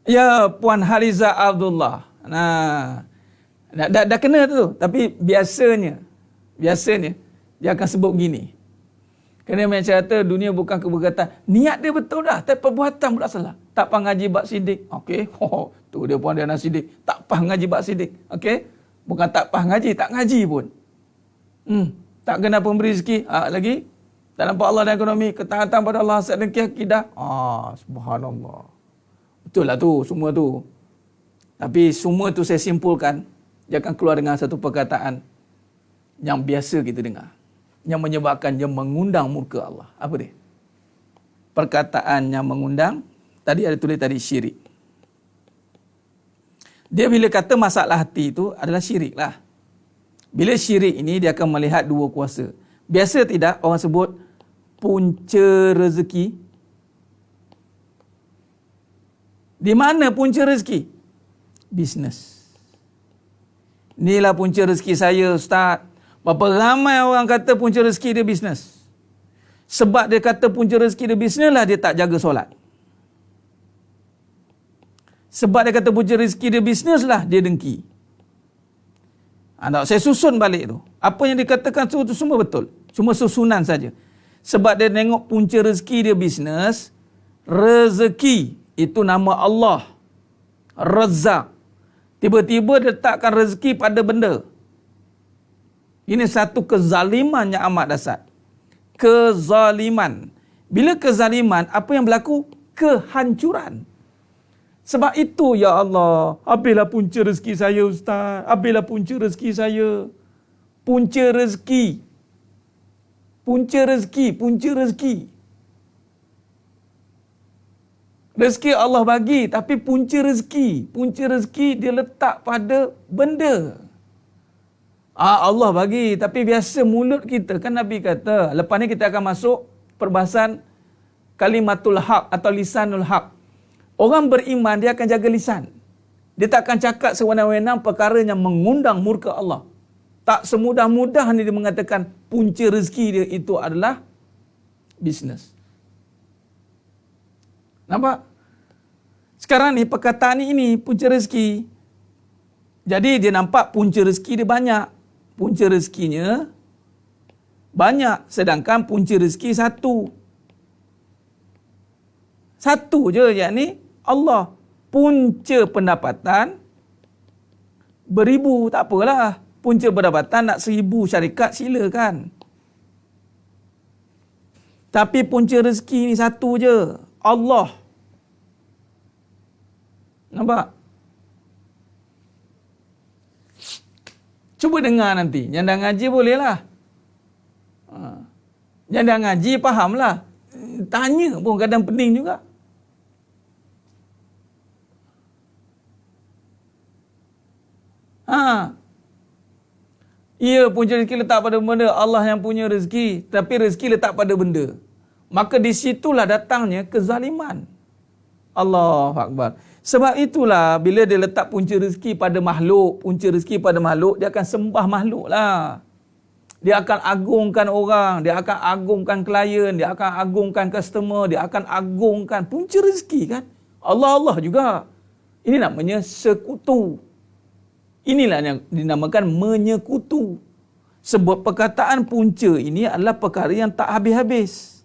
A: Ya, Puan Hariza Abdullah. Dah kena tu. Tapi biasanya dia akan sebut begini. Kerana macam kata dunia bukan keberkatan. Niat dia betul dah, tapi perbuatan pula salah. Tak paham ngaji bab sidik. Okey. Tu dia pun ada nak sidik. Tak paham ngaji bab sidik. Okey. Bukan tak paham ngaji, tak ngaji pun. Tak kena pemberi rezeki. Lagi. Tak nampak Allah dan ekonomi. Ketaatan pada Allah, hasad dan akidah. Subhanallah. Betul lah tu, semua tu. Tapi semua tu saya simpulkan, dia akan keluar dengan satu perkataan yang biasa kita dengar. Yang menyebabkan dia mengundang murka Allah. Apa dia? Perkataan yang mengundang, tadi ada tulis tadi syirik. Dia bila kata masalah hati itu adalah syirik lah. Bila syirik ini dia akan melihat dua kuasa. Biasa tidak orang sebut punca rezeki. Di mana punca rezeki? Bisnes. Inilah punca rezeki saya, Ustaz. Berapa ramai orang kata punca rezeki dia bisnes. Sebab dia kata punca rezeki dia bisnes lah, dia tak jaga solat. Sebab dia kata punca rezeki dia bisnes lah, dia dengki. Saya susun balik tu. Apa yang dikatakan tu semua betul. Cuma susunan saja. Sebab dia tengok punca rezeki dia bisnes, rezeki itu nama Allah. Razzaq. Tiba-tiba dia letakkan rezeki pada benda. Ini satu kezaliman yang amat dasar. Kezaliman. Bila kezaliman, apa yang berlaku? Kehancuran. Sebab itu, ya Allah, habislah punca rezeki saya, Ustaz. Habislah punca rezeki saya. Punca rezeki. Punca rezeki. Punca rezeki. Rezeki Allah bagi, tapi punca rezeki. Punca rezeki dia letak pada benda. Allah bagi, tapi biasa mulut kita. Kan Nabi kata, lepas ni kita akan masuk perbahasan kalimatul haq atau lisanul haq. Orang beriman, dia akan jaga lisan. Dia tak akan cakap sewenang-wenang perkara yang mengundang murka Allah. Tak semudah-mudahnya dia mengatakan punca rezeki dia itu adalah bisnes. Nampak? Sekarang ni perkataan ini punca rezeki. Jadi dia nampak punca rezeki dia banyak. Punca rezekinya banyak. Sedangkan punca rezeki satu. Satu je, yakni Allah. Punca pendapatan beribu, tak apalah. Punca pendapatan nak 1000 syarikat, silakan. Tapi punca rezeki ni satu je, Allah. Nampak? Cuba dengar nanti. Yang dah ngaji bolehlah. Yang dah ngaji fahamlah. Tanya pun kadang pening juga. Ya, punca rezeki letak pada benda. Allah yang punya rezeki. Tapi rezeki letak pada benda. Maka di situlah datangnya kezaliman. Allahu Akbar. Sebab itulah bila dia letak punca rezeki pada makhluk, punca rezeki pada makhluk, dia akan sembah makhluk lah. Dia akan agungkan orang, dia akan agungkan klien, dia akan agungkan customer, dia akan agungkan punca rezeki kan. Allah juga. Ini namanya sekutu. Inilah yang dinamakan menyekutu. Sebab perkataan punca ini adalah perkara yang tak habis-habis.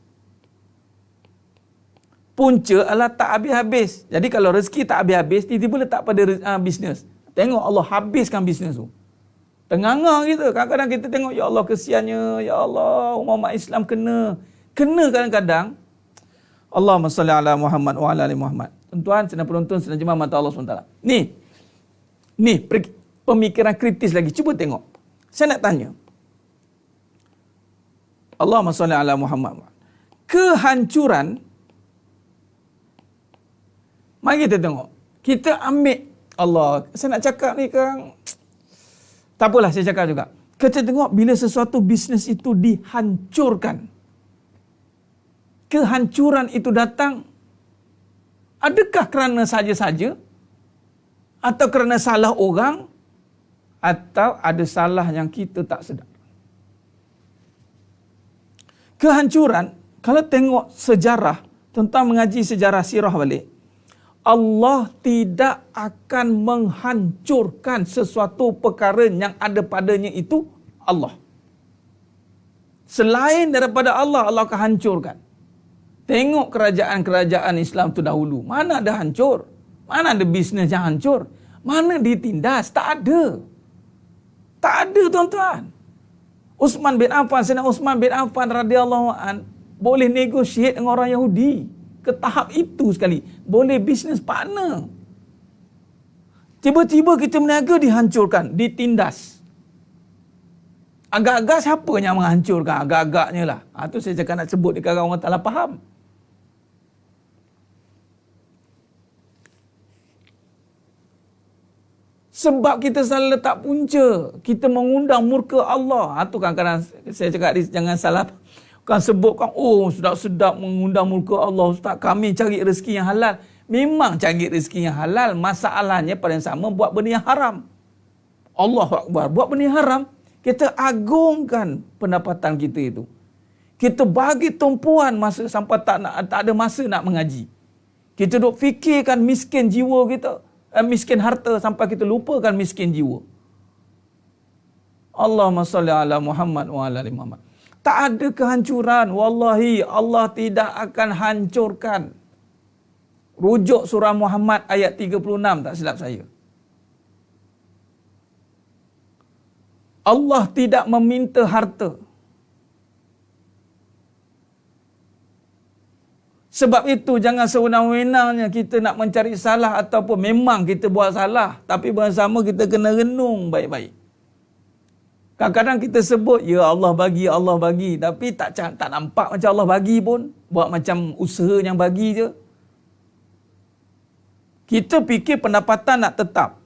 A: Punca adalah tak habis-habis. Jadi kalau rezeki tak habis-habis, tiba-tiba letak pada bisnes. Tengok Allah habiskan bisnes tu. Tenganga kita. Kadang-kadang kita tengok, ya Allah kesiannya, ya Allah umat Islam kena. Kena kadang-kadang. Allahumma salli ala Muhammad wa ala ali Muhammad. Tuan-tuan, sedang penonton, sedang jemaah mata Allah SWT. Ni pemikiran kritis lagi. Cuba tengok. Saya nak tanya. Allahumma salli ala Muhammad. Kehancuran. Mari kita tengok. Kita ambil Allah. Saya nak cakap ni kan. Tak apalah saya cakap juga. Kita tengok bila sesuatu bisnes itu dihancurkan. Kehancuran itu datang. Adakah kerana saja-saja? Atau kerana salah orang? Atau ada salah yang kita tak sedar? Kehancuran, kalau tengok sejarah, tentang mengaji sejarah sirah balik, Allah tidak akan menghancurkan sesuatu perkara yang ada padanya itu Allah. Selain daripada Allah, Allah akan hancurkan. Tengok kerajaan-kerajaan Islam tu dahulu. Mana ada hancur? Mana ada bisnes yang hancur? Mana ditindas? Tak ada. Tak ada, tuan-tuan. Uthman bin Affan, Sayyidina Uthman bin Affan radhiyallahu an boleh negotiate dengan orang Yahudi. Ke tahap itu sekali. Boleh bisnes partner. Tiba-tiba kita berniaga dihancurkan, ditindas. Agak-agak siapa yang menghancurkan? Agak-agaknya lah. Itu saya cakap nak sebut dekat orang tak faham. Sebab kita salah letak punca. Kita mengundang murka Allah. Itu kadang-kadang saya cakap jangan salah. Kan sebutkan, oh sedap-sedap mengundang murka Allah Ustaz. Kami cari rezeki yang halal. Memang cari rezeki yang halal. Masalahnya pada yang sama buat benda yang haram. Allahu Akbar. Buat benda yang haram, kita agungkan pendapatan kita itu. Kita bagi tumpuan masa sampai tak ada masa nak mengaji. Kita duk fikirkan miskin jiwa kita, miskin harta sampai kita lupakan miskin jiwa. Allahumma salli ala Muhammad wa ala ali Muhammad. Tak ada kehancuran. Wallahi Allah tidak akan hancurkan. Rujuk surah Muhammad ayat 36 tak silap saya. Allah tidak meminta harta. Sebab itu jangan sewenang-wenangnya kita nak mencari salah ataupun memang kita buat salah. Tapi bersama kita kena renung baik-baik. Kadang-kadang kita sebut, ya Allah bagi. Tapi tak nampak macam Allah bagi pun. Buat macam usaha yang bagi je. Kita fikir pendapatan nak tetap.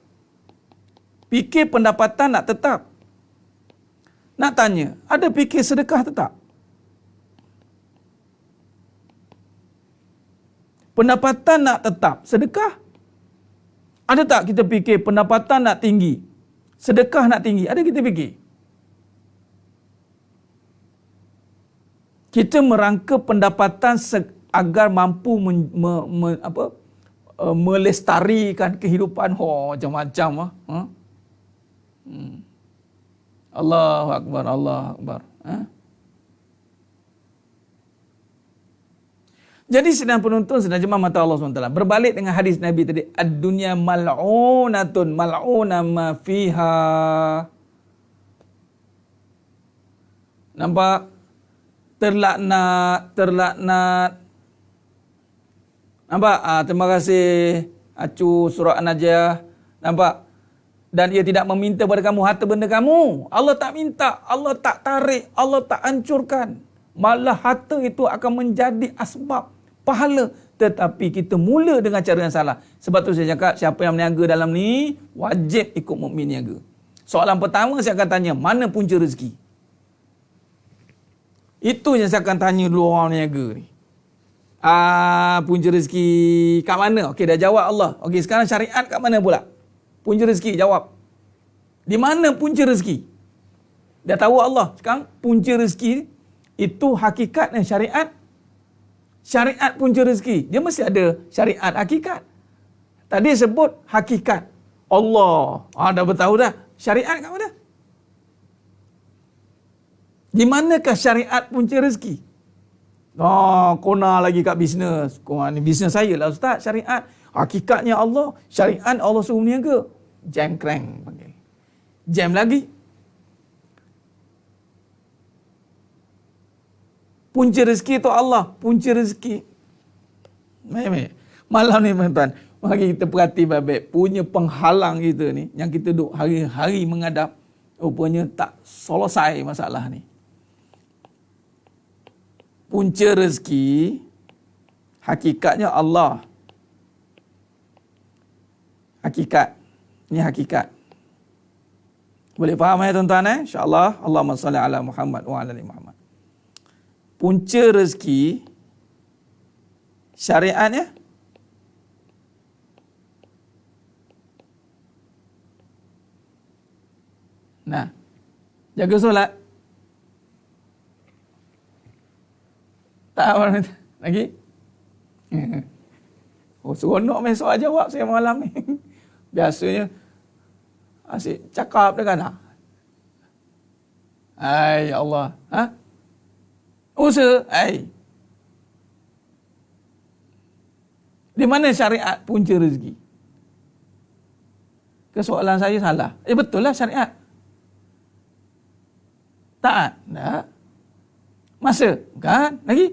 A: Nak tanya, ada fikir sedekah tetap? Pendapatan nak tetap, sedekah? Ada tak kita fikir pendapatan nak tinggi, sedekah nak tinggi? Ada kita fikir? Kita merangka pendapatan agar mampu melestarikan kehidupan. Macam-macam. Allahu Akbar, Allahu Akbar. Jadi sedang penonton, sedang jemaah mata Allah SWT. Berbalik dengan hadis Nabi tadi. Ad-dunya mal'unatun, mal'una ma fiha. Nampak? Terlaknat. Nampak? Terima kasih Acu surah An-Najah. Nampak? Dan ia tidak meminta pada kamu harta benda kamu. Allah tak minta, Allah tak tarik, Allah tak hancurkan. Malah harta itu akan menjadi asbab pahala. Tetapi kita mula dengan cara yang salah. Sebab tu saya cakap, siapa yang berniaga dalam ni, wajib ikut mukmin niaga. Soalan pertama saya akan tanya, mana punca rezeki? Itu yang saya akan tanya dulu orang niaga ni. Punca rezeki kat mana? Okey, dah jawab Allah. Okey, sekarang syariat kat mana pula? Punca rezeki, jawab. Di mana punca rezeki? Dah tahu Allah. Sekarang punca rezeki itu hakikatnya syariat. Syariat punca rezeki. Dia mesti ada syariat hakikat. Tadi sebut hakikat. Allah. Dah bertahu dah. Syariat kat mana? Di manakah syariat punca rezeki? Kona lagi kat bisnes. Ni bisnes saya lah Ustaz, syariat. Hakikatnya Allah, syariat Allah suruh niaga. Jam crank panggil. Jam lagi. Punca rezeki itu Allah, punca rezeki. Malam ni tuan-tuan, mari kita perhati baik-baik. Punya penghalang kita ni, yang kita duduk hari-hari menghadap, rupanya tak selesai masalah ni. Punca rezeki, hakikatnya Allah. Hakikat. Ini hakikat. Boleh faham tuan-tuan InsyaAllah. Allahumma salli ala Muhammad wa ala ali Muhammad. Punca rezeki, syariatnya jaga solat. Tak apa lagi. Seronok main soal jawab saya malam ni. Biasanya asyik cakap dengan ya Allah. Usaha. Di mana syariat punca rezeki? Kesoalan saya salah. Betul lah syariat. Taat? Tak. Masa? Kan? Lagi?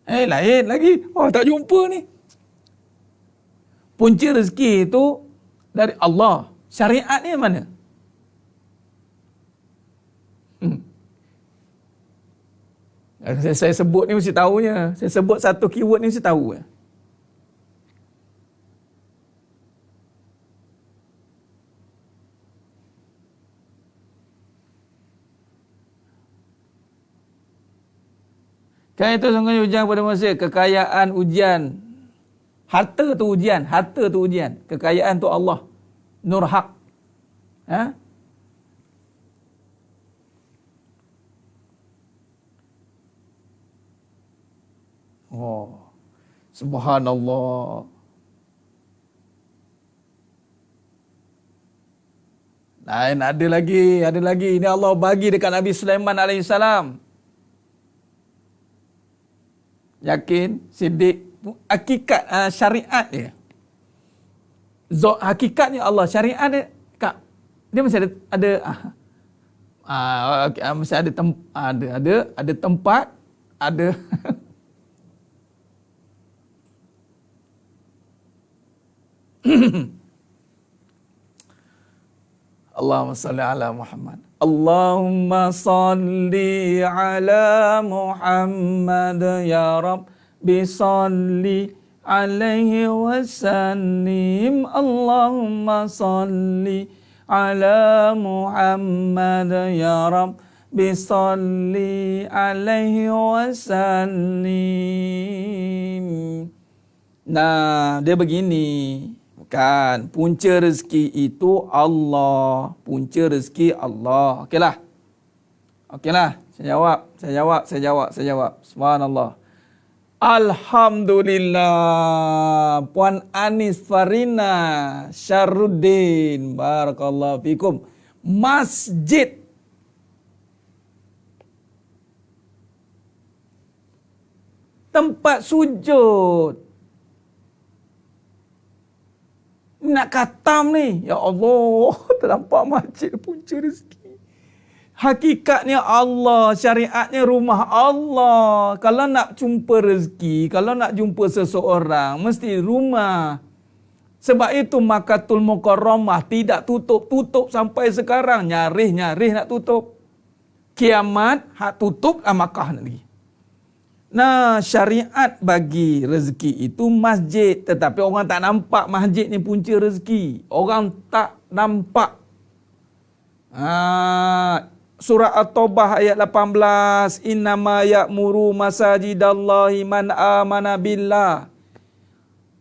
A: Lain lagi. Tak jumpa ni. Punca rezeki itu dari Allah. Syariat ni mana? Saya sebut ni mesti tahunya. Saya sebut satu keyword ni mesti tahu. Kan itu sungguhnya ujian pada manusia. Kekayaan ujian. Harta tu ujian. Kekayaan tu Allah. Nur hak.
B: Oh, subhanallah. Lain ada lagi. Ini Allah bagi dekat Nabi Sulaiman alaihissalam. Yakin, sidik, hakikat syariat dia. Hakikatnya Allah, syariat dia Kak, dia mesti mesti ada tempat, ada Allahumma salli ala Muhammad. Allahumma salli ala Muhammad ya Rabbi salli alaihi wasallim. Allahumma salli ala Muhammad ya Rabbi salli alaihi wasallim. Nah, dia begini. Kan, punca rezeki itu Allah. Punca rezeki Allah. Okeylah. Saya jawab. Subhanallah. Alhamdulillah. Puan Anis Farina Syarruddin. Barakallahu fikum. Masjid. Tempat sujud. Nak khatam ni. Ya Allah, ternampak masjid punca rezeki. Hakikatnya Allah, syariatnya rumah Allah. Kalau nak jumpa rezeki, kalau nak jumpa seseorang, mesti rumah. Sebab itu Makkatul Mukarramah tidak tutup sampai sekarang. Nyarih nak tutup. Kiamat, hak tutup Makkah nanti. Nah, syariat bagi rezeki itu masjid. Tetapi orang tak nampak masjid ni punca rezeki. Orang tak nampak. Surah At-Taubah ayat 18. Innama ya'muru masajidallahi man amana billah.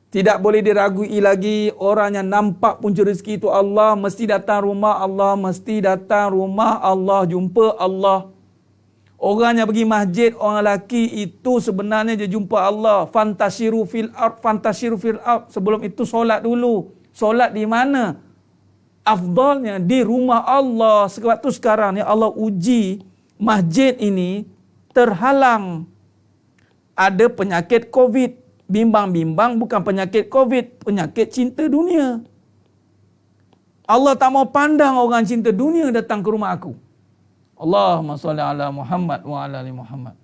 B: Tidak boleh diragui lagi orang yang nampak punca rezeki itu Allah. Mesti datang rumah Allah. Jumpa Allah. Orang yang pergi masjid, orang lelaki itu sebenarnya dia jumpa Allah. Fantashiru fil ard. Sebelum itu solat dulu. Solat di mana? Afdalnya di rumah Allah. Sebab tu sekarang ni Allah uji masjid ini terhalang. Ada penyakit COVID. Bimbang-bimbang bukan penyakit COVID, penyakit cinta dunia. Allah tak mau pandang orang cinta dunia datang ke rumah aku. Allahumma salli ala Muhammad wa ala ali Muhammad.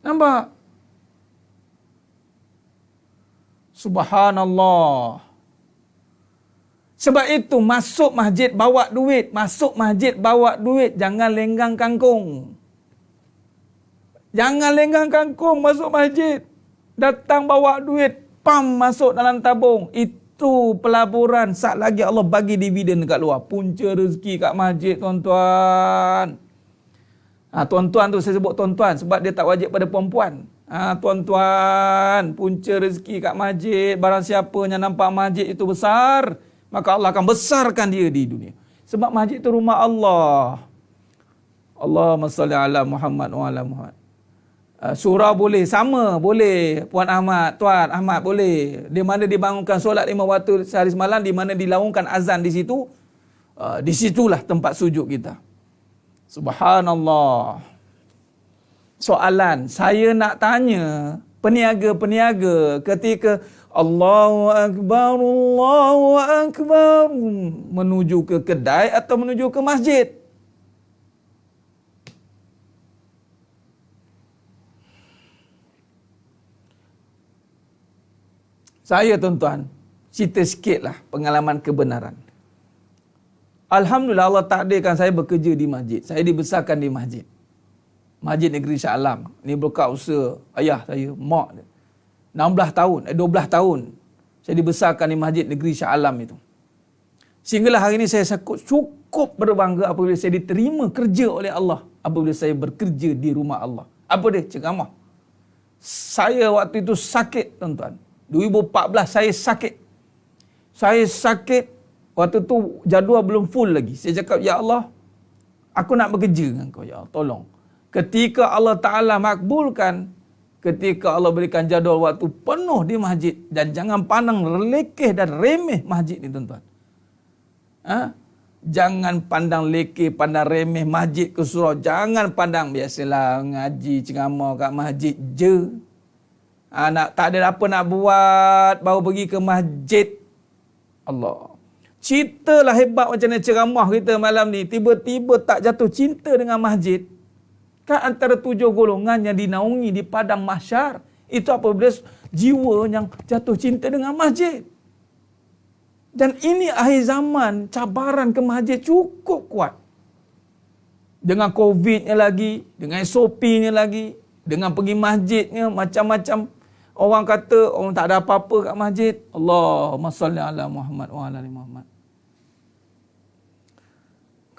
B: Nampak? Subhanallah. Sebab itu masuk masjid bawa duit. Jangan lenggang kangkung. Masuk masjid. Datang bawa duit. Masuk dalam tabung. Itu pelaburan. Saat lagi Allah bagi dividen dekat luar. Punca rezeki kat masjid, tuan-tuan. Tuan-tuan tu saya sebut tuan-tuan sebab dia tak wajib pada perempuan. Tuan-tuan, punca rezeki kat masjid. Barang siapa yang nampak masjid itu besar, maka Allah akan besarkan dia di dunia. Sebab masjid itu rumah Allah. Allahumma salli ala Muhammad wa ala Muhammad. Surah boleh, sama boleh. Puan Ahmad, Tuan Ahmad boleh. Di mana dibangunkan solat 5 waktu sehari semalam, di mana dilaungkan azan di situ, di situlah tempat sujud kita. Subhanallah. Soalan, saya nak tanya peniaga-peniaga ketika Allahu Akbar menuju ke kedai atau menuju ke masjid? Saya tuan-tuan, cerita sikitlah pengalaman kebenaran. Alhamdulillah Allah takdirkan saya bekerja di masjid. Saya dibesarkan di masjid. Masjid Negeri Shah Alam. Ini berkat usaha ayah saya, mak dia. 12 tahun. Saya dibesarkan di Masjid Negeri Shah Alam itu. Sehinggalah hari ini saya cukup berbangga apabila saya diterima kerja oleh Allah. Apabila saya bekerja di rumah Allah. Apa dia? Ceramah. Saya waktu itu sakit, tuan-tuan. 2014 saya sakit. Waktu tu jadual belum full lagi. Saya cakap, Ya Allah, aku nak bekerja dengan kau. Ya Allah, tolong. Ketika Allah Ta'ala makbulkan, ketika Allah berikan jadual waktu penuh di masjid. Dan jangan pandang lekeh dan remeh masjid ni tuan-tuan. Jangan pandang lekeh, pandang remeh masjid ke surau. Jangan pandang biasalah ngaji ceramah kat masjid je. Tak ada apa nak buat, baru pergi ke masjid. Allah. Ceritalah hebat macam mana ceramah kita malam ni. Tiba-tiba tak jatuh cinta dengan masjid. Kan antara 7 golongan yang dinaungi di padang mahsyar. Itu apabila jiwa yang jatuh cinta dengan masjid. Dan ini akhir zaman, cabaran ke masjid cukup kuat. Dengan COVID-nya lagi, dengan SOP-nya lagi, dengan pergi masjidnya macam-macam. Orang kata orang tak ada apa-apa kat masjid. Allahumma salli ala Muhammad wa ala ali Muhammad.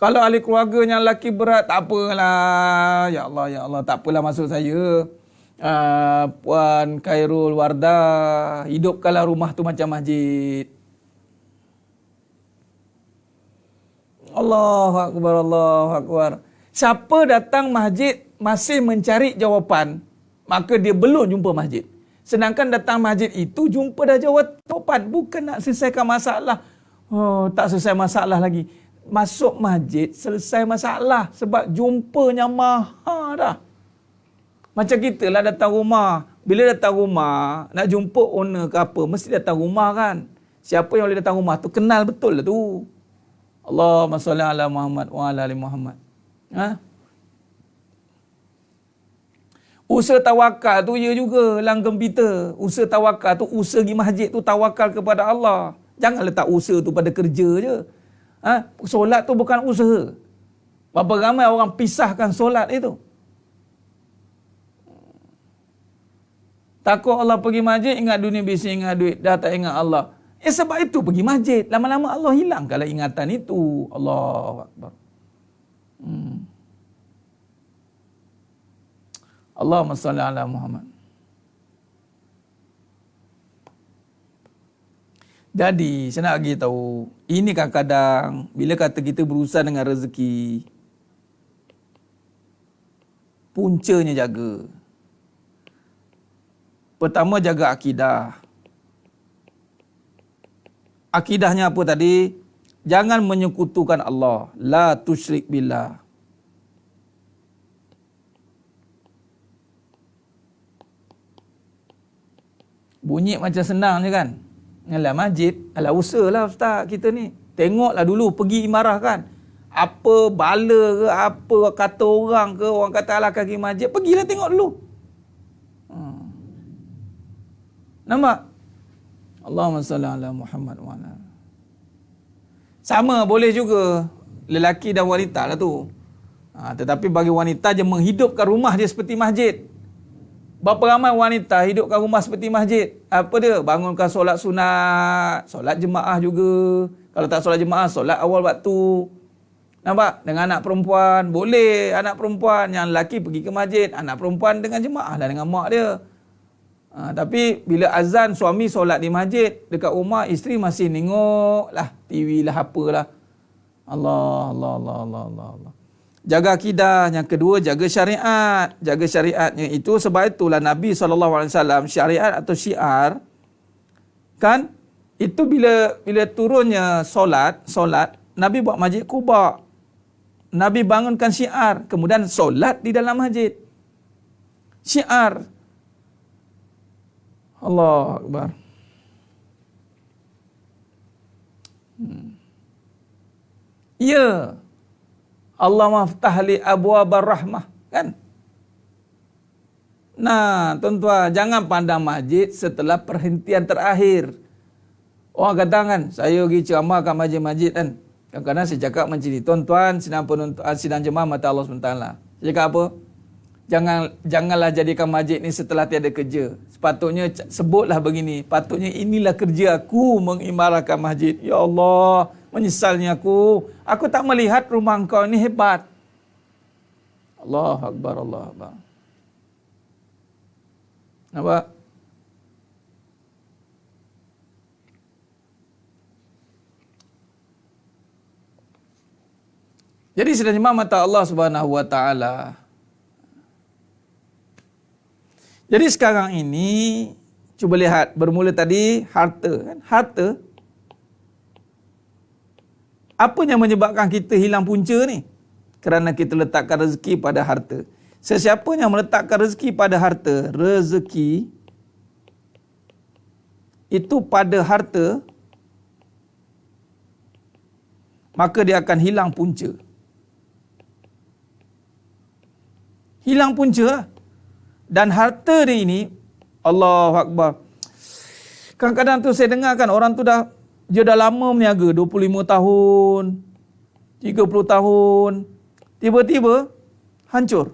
B: Kalau ahli keluarga yang lelaki berat, tak apalah. Ya Allah, tak apalah maksud saya. Puan Khairul Wardah, hidupkanlah rumah tu macam masjid. Allahu Akbar, Allahu Akbar. Siapa datang masjid masih mencari jawapan, maka dia belum jumpa masjid. Sedangkan datang masjid itu jumpa dah jawapan. Bukan nak selesaikan masalah. Tak selesai masalah lagi. Masuk masjid selesai masalah. Sebab jumpanya maha dah. Macam kita lah datang rumah. Bila datang rumah, nak jumpa owner ke apa, mesti datang rumah kan. Siapa yang boleh datang rumah tu kenal betul lah tu. Allahumma salli ala Muhammad wa ala ali Muhammad. Usaha tawakal tu ya juga langgam kita. Usaha tawakal tu, usaha pergi masjid tu tawakal kepada Allah. Jangan letak usaha tu pada kerja je. Solat tu bukan usaha. Berapa ramai orang pisahkan solat itu. Takut Allah pergi masjid, ingat dunia bising, ingat duit, dah tak ingat Allah. Sebab itu pergi masjid. Lama-lama Allah hilang kalau ingatan itu. Allahu Akbar. Allahumma salli ala Muhammad. Jadi, saya nak bagi tahu, ini kadang-kadang bila kata kita berurusan dengan rezeki, puncanya jaga. Pertama, jaga akidah. Akidahnya apa tadi? Jangan menyekutukan Allah. La tusyrik billah. Bunyi macam senang je kan? Alah masjid, alah usahalah ustaz kita ni. Tengoklah dulu pergi imarah kan. Apa bala ke, apa kata orang ke, orang kata alah kaki masjid, pergilah tengok dulu. Nampak? Allahumma salli ala Muhammad wa ala. Sama boleh juga lelaki dan wanita lah tu. Tetapi bagi wanita je menghidupkan rumah dia seperti masjid. Berapa ramai wanita hidupkan rumah seperti masjid? Apa dia? Bangunkan solat sunat, solat jemaah juga. Kalau tak solat jemaah, solat awal waktu. Nampak? Dengan anak perempuan, boleh anak perempuan. Yang lelaki pergi ke masjid, anak perempuan dengan jemaah lah dengan mak dia. Tapi bila azan, suami solat di masjid, dekat rumah isteri masih tengok lah TV lah apalah. Allah. Jaga akidah. Yang kedua, jaga syariat. Jaga syariatnya itu, sebab itulah Nabi SAW, syariat atau syiar, kan, itu bila turunnya solat, Nabi buat masjid Quba. Nabi bangunkan syiar, kemudian solat di dalam masjid. Syiar. Allah Akbar. Ya. Allah maftah li abwabar rahmah, kan? Nah, tuan-tuan, jangan pandang masjid setelah perhentian terakhir. Orang kata kan, saya pergi ceramah kat masjid-masjid kan. Kadang-kadang saya cakap macam ni, tuan-tuan sidang jemaah mata Allah SWT. Saya cakap apa? Janganlah jadikan masjid ni setelah tiada kerja. Sepatutnya sebutlah begini, patutnya inilah kerja aku mengimarahkan masjid. Ya Allah, menyesalnya aku tak melihat rumah engkau ini hebat. Allah Akbar, Allah Akbar. Nampak? Jadi sidang jemaah mata Allah Subhanahu wa taala, Jadi sekarang ini cuba lihat, bermula tadi harta kan? Harta apa yang menyebabkan kita hilang punca ni? Kerana kita letakkan rezeki pada harta. Sesiapa yang meletakkan rezeki pada harta, rezeki itu pada harta, maka dia akan hilang punca. Hilang punca lah. Dan harta dia ini, Allahu Akbar. Kadang-kadang tu saya dengar kan, orang tu dia dah lama berniaga, 25 tahun, 30 tahun, tiba-tiba hancur.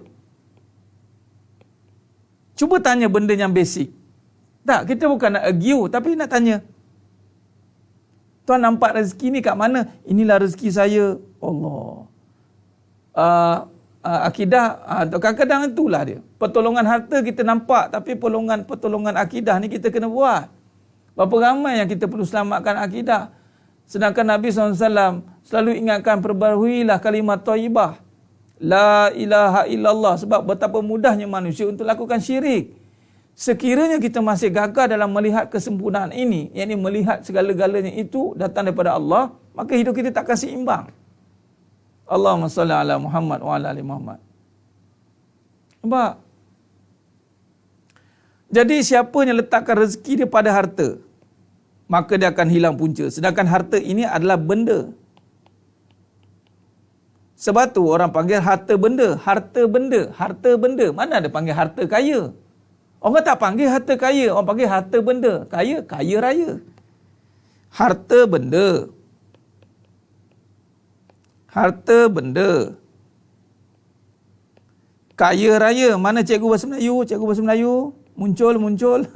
B: Cuba tanya benda yang basic. Tak, kita bukan nak argue, tapi nak tanya. Tuan nampak rezeki ni kat mana? Inilah rezeki saya. Allah. Akidah, kadang-kadang itulah dia. Pertolongan harta kita nampak, tapi pertolongan akidah ni kita kena buat. Berapa ramai yang kita perlu selamatkan akidah. Sedangkan Nabi SAW selalu ingatkan, perbaharuilah kalimat thayyibah. La ilaha illallah. Sebab betapa mudahnya manusia untuk lakukan syirik. Sekiranya kita masih gagal dalam melihat kesempurnaan ini, yakni melihat segala-galanya itu datang daripada Allah, maka hidup kita takkan seimbang. Allahumma salli ala Muhammad wa ala ali Muhammad. Nampak? Jadi siapa yang letakkan rezeki dia pada harta, maka dia akan hilang punca. Sedangkan harta ini adalah benda. Sebab tu orang panggil harta benda. Harta benda. Harta benda. Mana ada panggil harta kaya? Orang tak panggil harta kaya. Orang panggil harta benda. Kaya, kaya raya. Harta benda. Harta benda. Kaya raya. Mana cikgu bahasa Melayu? Cikgu bahasa Melayu? Muncul.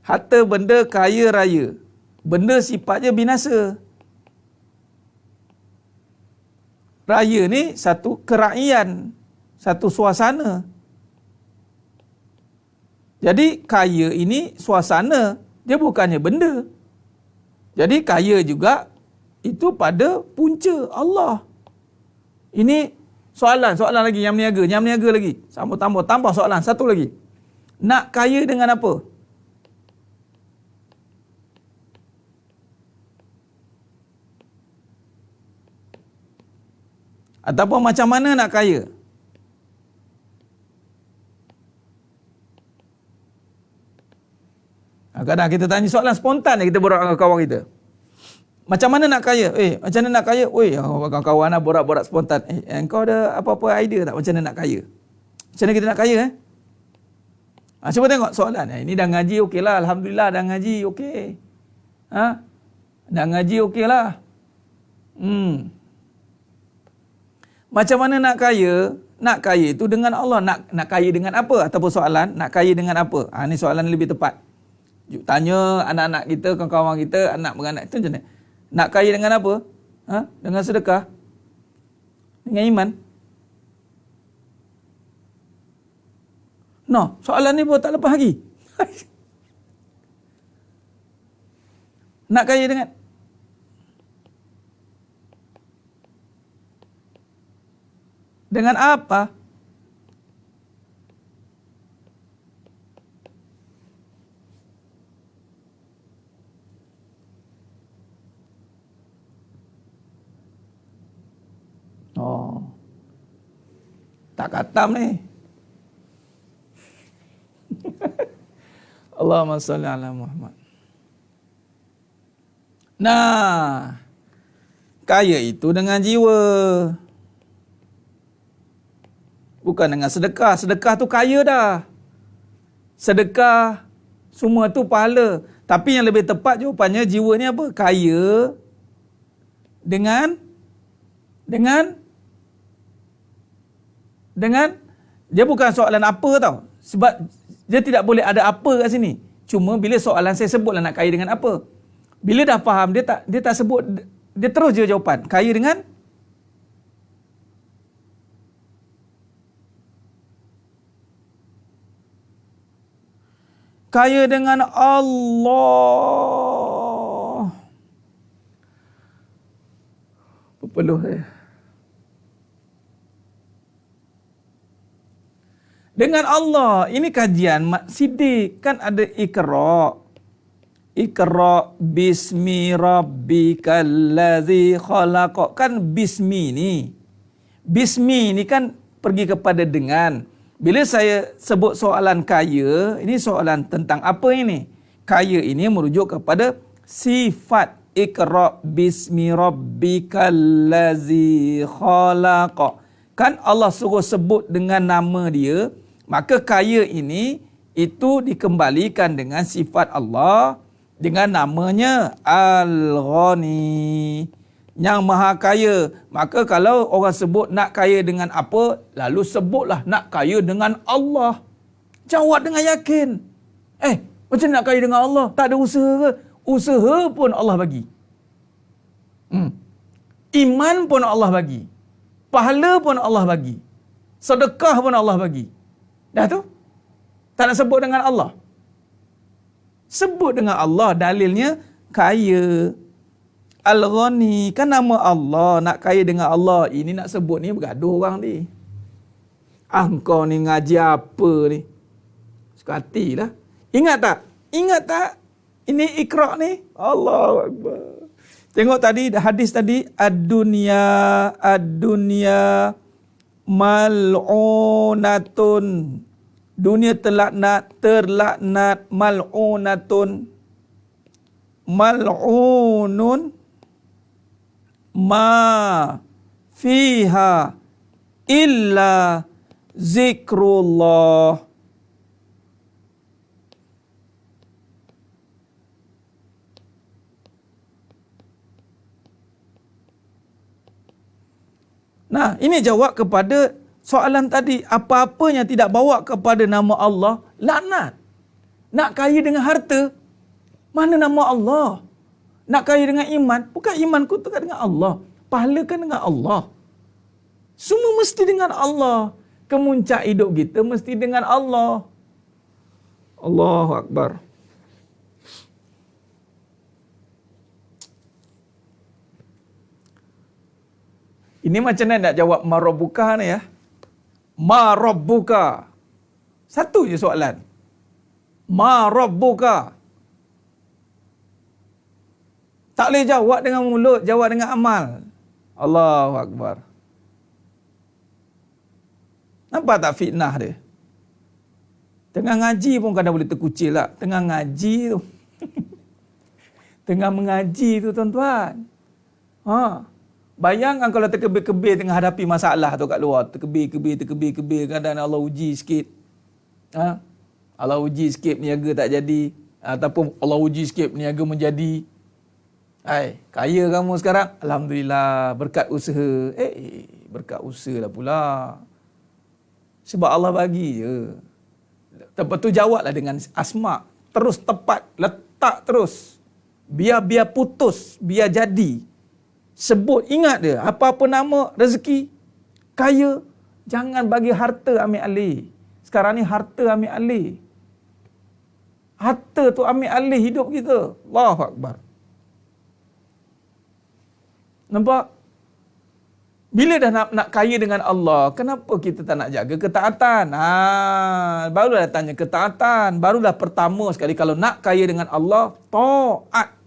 B: Harta benda kaya raya. Benda sifatnya binasa. Raya ni satu kerakyatan, satu suasana. Jadi kaya ini suasana, dia bukannya benda. Jadi kaya juga itu pada punca Allah. Ini soalan lagi yang meniaga lagi. Tambah soalan satu lagi. Nak kaya dengan apa? Ataupun macam mana nak kaya? Kadang kita tanya soalan spontan, kita borak dengan kawan kita. Macam mana nak kaya? Macam mana nak kaya? Kawan-kawan nak borak-borak spontan. Engkau ada apa-apa idea tak macam mana nak kaya? Macam mana kita nak kaya? Cuba tengok soalan. Ini dah ngaji okey lah. Alhamdulillah dah ngaji okey. Dah ngaji okey lah. Macam mana nak kaya? Nak kaya itu dengan Allah. Nak kaya dengan apa? Ataupun soalan, nak kaya dengan apa? Ini soalan lebih tepat. Tanya anak-anak kita, kawan-kawan kita, anak beranak itu macam mana? Nak kaya dengan apa? Dengan sedekah? Dengan iman? No, soalan ni pun tak lepas lagi. Nak kaya dengan apa? Tak katam ni. Allahumma salli ala Muhammad. Nah, kaya itu dengan jiwa. Bukan dengan sedekah. Sedekah tu kaya dah. Sedekah, semua tu pahala. Tapi yang lebih tepat jawapannya, jiwa ni apa? Kaya dengan dia bukan soalan apa tau. Sebab dia tidak boleh ada apa kat sini. Cuma bila soalan saya sebutlah nak kaya dengan apa. Bila dah faham, dia tak sebut, dia terus je jawapan. Kaya dengan Allah. Pepeluh saya. Dengan Allah. Ini kajian sidik. Kan ada Iqra. Iqra bismi rabbikal ladzi khalaq. Kan bismi ni. Bismi ni kan pergi kepada dengan. Bila saya sebut soalan kaya, ini soalan tentang apa ini? Kaya ini merujuk kepada sifat. Iqra bismi rabbikal ladzi khalaq. Kan Allah suruh sebut dengan nama dia, maka kaya ini itu dikembalikan dengan sifat Allah dengan namanya Al-Ghani, yang maha kaya. Maka kalau orang sebut nak kaya dengan apa, lalu sebutlah nak kaya dengan Allah. Jawab dengan yakin. Macam nak kaya dengan Allah? Tak ada usaha ke? Usaha pun Allah bagi. Iman pun Allah bagi. Pahala pun Allah bagi. Sedekah pun Allah bagi. Dah tu? Tak nak sebut dengan Allah? Sebut dengan Allah, dalilnya kaya. Al-Ghani, kan nama Allah, nak kaya dengan Allah. Ini nak sebut ni bergaduh orang ni. Kau ni ngaji apa ni? Suka hati lah. Ingat tak? Ini Iqra ni. Allahu Akbar. Tengok tadi, hadis tadi. Ad-dunya mal'unatun. Dunia terlaknat, mal'unatun. Mal'unun ma fiha illa zikrullah. Nah, ini jawab kepada soalan tadi. Apa-apa yang tidak bawa kepada nama Allah, laknat. Nak kaya dengan harta, mana nama Allah? Nak kaya dengan iman, bukan imanku tu dengan Allah. Pahala kan dengan Allah. Semua mesti dengan Allah. Kemuncak hidup kita mesti dengan Allah. Allahu Akbar. Ini macam mana nak jawab marabbuka ni ya? Marabbuka. Satu je soalan. Marabbuka. Tak boleh jawab dengan mulut, jawab dengan amal. Allahu Akbar. Nampak tak fitnah dia? Tengah ngaji pun kadang boleh terkucil lah. Tengah ngaji tu. Tengah mengaji tu tuan-tuan. Bayangkan kalau terkebir-kebir tengah hadapi masalah tu kat luar. Terkebir-kebir. Kadang Allah uji sikit. Allah uji sikit niaga tak jadi. Ataupun Allah uji sikit niaga menjadi. Kaya kamu sekarang. Alhamdulillah. Berkat usaha. Berkat usaha lah pula. Sebab Allah bagi je. Lepas tu jawablah dengan asma. Terus tepat. Letak terus. Biar putus. Biar jadi. Sebut, ingat dia. Apa-apa nama, rezeki, kaya. Jangan bagi harta ambil alih. Sekarang ni harta ambil alih. Harta tu ambil alih hidup kita. Allahu Akbar. Nampak? Bila dah nak kaya dengan Allah, kenapa kita tak nak jaga ketaatan? Barulah tanya ketaatan. Barulah pertama sekali kalau nak kaya dengan Allah, taat.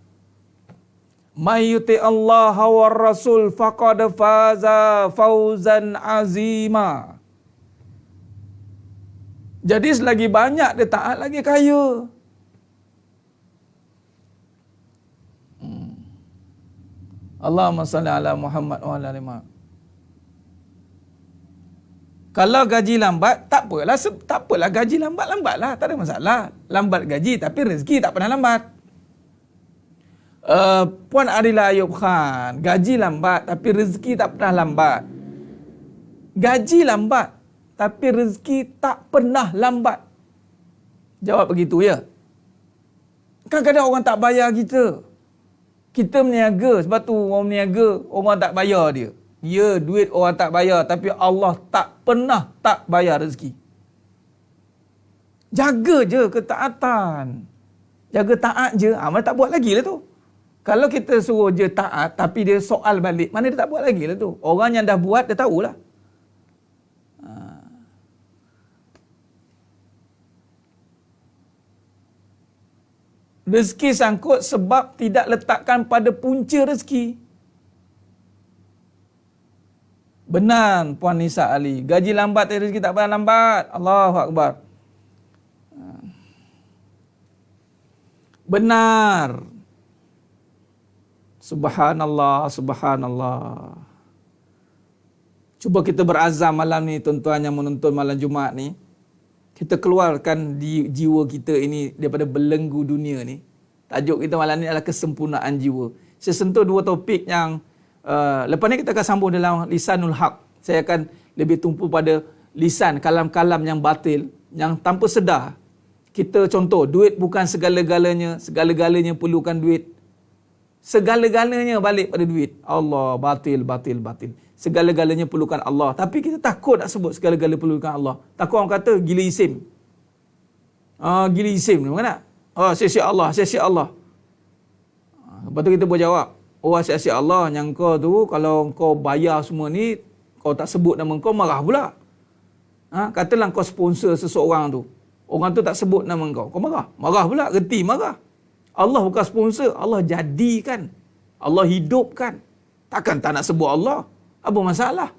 B: May yuti Allah wa Rasul faqad faza fauzan azima. Jadi selagi banyak dia taat, lagi kaya. Allahumma salli ala Muhammad wa ala ali Muhammad. Kalau gaji lambat, tak apalah gaji lambatlah, tak ada masalah. Lambat gaji tapi rezeki tak pernah lambat. Puan Adila Ayub Khan, gaji lambat tapi rezeki tak pernah lambat. Gaji lambat tapi rezeki tak pernah lambat. Jawab begitu ya. Kadang-kadang orang tak bayar kita. Kita meniaga, sebab tu orang meniaga, orang tak bayar dia. Ya, duit orang tak bayar tapi Allah tak pernah tak bayar rezeki. Jaga je ketaatan. Jaga taat je, mana tak buat lagi lah tu. Kalau kita suruh je taat, tapi dia soal balik, mana dia tak buat lagi lah tu. Orang yang dah buat, dia tahulah. Rezeki sangkut sebab tidak letakkan pada punca rezeki. Benar Puan Nisa Ali. Gaji lambat rezeki tak pernah lambat. Allahu Akbar. Benar. Subhanallah, subhanallah. Cuba kita berazam malam ni, tuan-tuan yang menonton malam Jumaat ni. Kita keluarkan di jiwa kita ini daripada belenggu dunia ni. Tajuk kita malam ni adalah kesempurnaan jiwa. Saya sentuh dua topik yang lepas ni kita akan sambung dalam lisanul haq. Saya akan lebih tumpu pada lisan, kalam-kalam yang batil, yang tanpa sedar. Kita contoh, duit bukan segala-galanya, segala-galanya perlukan duit. Segala-galanya balik pada duit. Allah, batil, batil, batil. Segala-galanya perlukan Allah. Tapi kita takut nak sebut segala-galanya perlukan Allah. Takut orang kata gila isim. Gila isim ni, bukan tak? Sia-sia Allah, sia-sia Allah. Lepas tu kita berjawab, sia-sia Allah yang kau tu, kalau kau bayar semua ni, kau tak sebut nama kau, marah pula. Katalah kau sponsor seseorang tu. Orang tu tak sebut nama kau, kau marah. Marah pula, reti marah. Allah bukan sponsor, Allah jadikan. Allah hidupkan. Takkan tak nak sebut Allah? Apa masalah?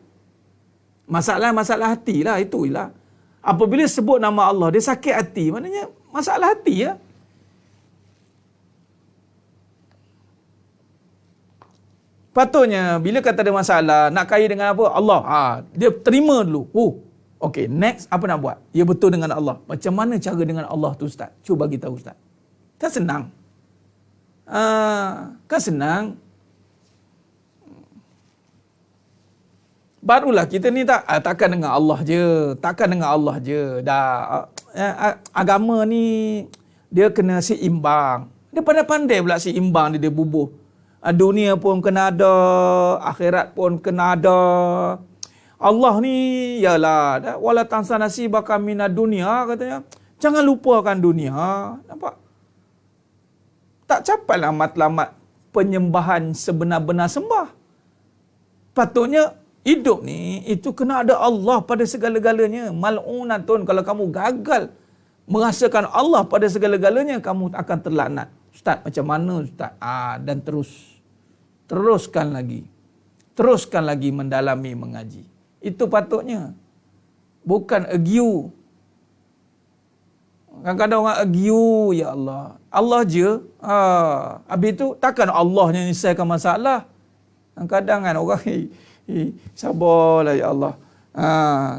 B: Masalah hati lah, itulah. Apabila sebut nama Allah, dia sakit hati. Maknanya masalah hati ya. Patutnya bila kata ada masalah, nak kaya dengan apa? Allah. Dia terima dulu. Okey, next apa nak buat? Ya betul dengan Allah. Macam mana cara dengan Allah tu Ustaz? Cuba bagi tahu Ustaz. Kan senang. Kan senang. Barulah kita ni takkan dengan Allah je. Takkan dengan Allah je. Agama ni dia kena seimbang. Dia pandai-pandai pula seimbang dia bubuh. Dunia pun kena ada, akhirat pun kena ada. Allah ni yalah, wala tansa nasibaka minad dunia katanya. Jangan lupakan dunia. Nampak? Tak capailah matlamat penyembahan sebenar-benar sembah. Patutnya hidup ni itu kena ada Allah pada segala-galanya. Mal'unatun, kalau kamu gagal merasakan Allah pada segala-galanya, kamu akan terlaknat. Ustaz, macam mana Ustaz? Dan teruskan lagi mendalami mengaji. Itu patutnya. Bukan agiu. Kadang-kadang orang agiu, ya Allah. Allah je. Habis tu takkan Allah yang menyelesaikan masalah. Kadang-kadang kan orang sabarlah ya Allah.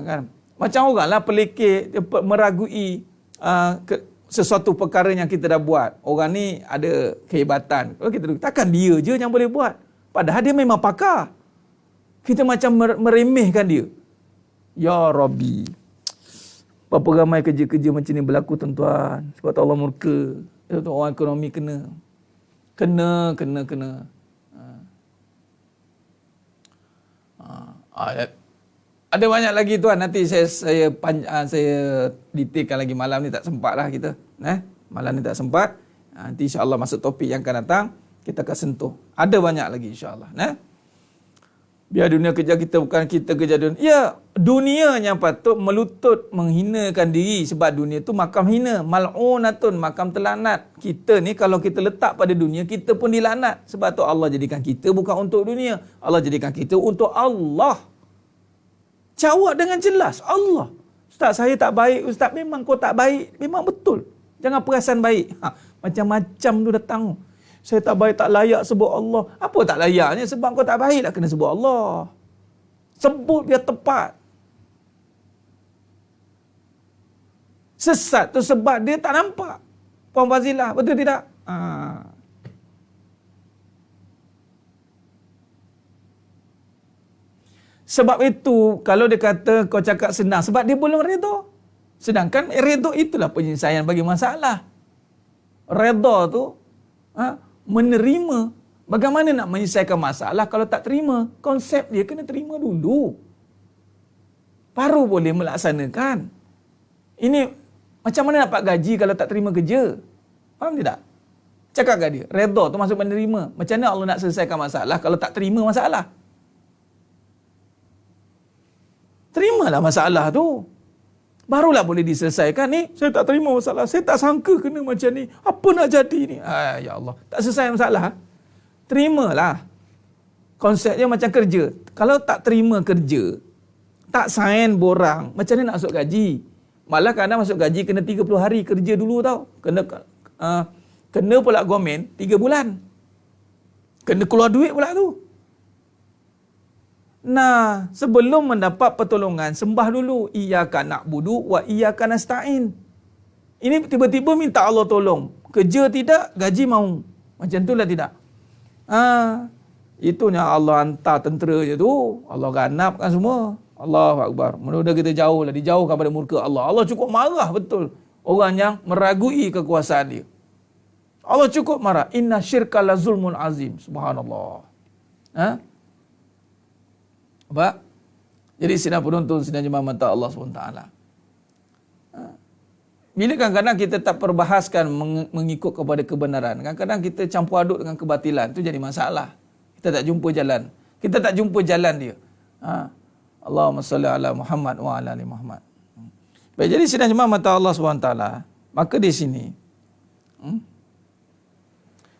B: Kan? Macam orang lah pelikir, meragui sesuatu perkara yang kita dah buat. Orang ni ada kehebatan. Kalau kita takkan dia je yang boleh buat. Padahal dia memang pakar. Kita macam meremehkan dia. Ya Rabbi. Berapa ramai kerja-kerja macam ni berlaku tuan-tuan. Sebab Allah murka. Orang ekonomi kena. Ada banyak lagi tuan, nanti saya detailkan lagi. Malam ni tak sempat lah kita. Malam ni tak sempat. Nanti insya-Allah masuk topik yang akan datang kita akan sentuh. Ada banyak lagi insya-Allah. Biar dunia kejar kita, bukan kita kejar dunia. Ya, dunia yang patut melutut menghinakan diri, sebab dunia tu makam hina, mal'unatun, makam terlaknat. Kita ni kalau kita letak pada dunia, kita pun dilaknat. Sebab tu Allah jadikan kita bukan untuk dunia. Allah jadikan kita untuk Allah. Jawab dengan jelas, Allah. Ustaz, saya tak baik. Ustaz, memang kau tak baik. Memang betul. Jangan perasan baik. Macam-macam tu datang. Saya tak baik, tak layak sebut Allah. Apa tak layaknya? Sebab kau tak baik, tak kena sebut Allah. Sebut biar tepat. Sesat tu sebab dia tak nampak. Puan Fazilah, betul tidak? Sebab itu, kalau dia kata kau cakap senang, sebab dia belum redha. Sedangkan redha itulah penyelesaian bagi masalah. Redha tu, menerima. Bagaimana nak menyelesaikan masalah kalau tak terima? Konsep dia kena terima dulu. Baru boleh melaksanakan. Ini macam mana dapat gaji kalau tak terima kerja? Faham tidak? Cakap kat dia. Redha tu maksud menerima. Macam mana Allah nak selesaikan masalah kalau tak terima masalah? Terimalah masalah tu. barulah boleh diselesaikan. Ni saya tak terima masalah, saya tak sangka kena macam ni, apa nak jadi ni. Ya Allah, tak selesai masalah. Terimalah. Konsepnya macam kerja. Kalau tak terima kerja, tak sign borang, macam mana nak masuk gaji? Malah kadang masuk gaji kena 30 hari kerja dulu tau. Kena pula gomen 3 bulan. Kena keluar duit pula tu. Nah, sebelum mendapat pertolongan, sembah dulu. Iyyaka na'budu wa iyyaka nasta'in. Ini tiba-tiba minta Allah tolong. Kerja tidak, gaji mau. Macam itulah tidak. Itunya Allah hantar tentera je tu. Allah ganapkan semua. Allahu Akbar. Mudah-mudahan kita jauhlah, dijauhkan pada murka Allah. Allah cukup marah betul orang yang meragui kekuasaan dia. Allah cukup marah. Inna syirka la zulmun azim. Subhanallah. Apa? Jadi sidang penonton, sidang jemaah mata Allah SWT. Bila kadang-kadang kita tak perbahaskan mengikut kepada kebenaran, kadang-kadang kita campur aduk dengan kebatilan, itu jadi masalah. Kita tak jumpa jalan. Kita tak jumpa jalan dia. Allahumma salli ala Muhammad wa ala ali Muhammad. Baik, jadi sidang jemaah mata Allah SWT, maka di sini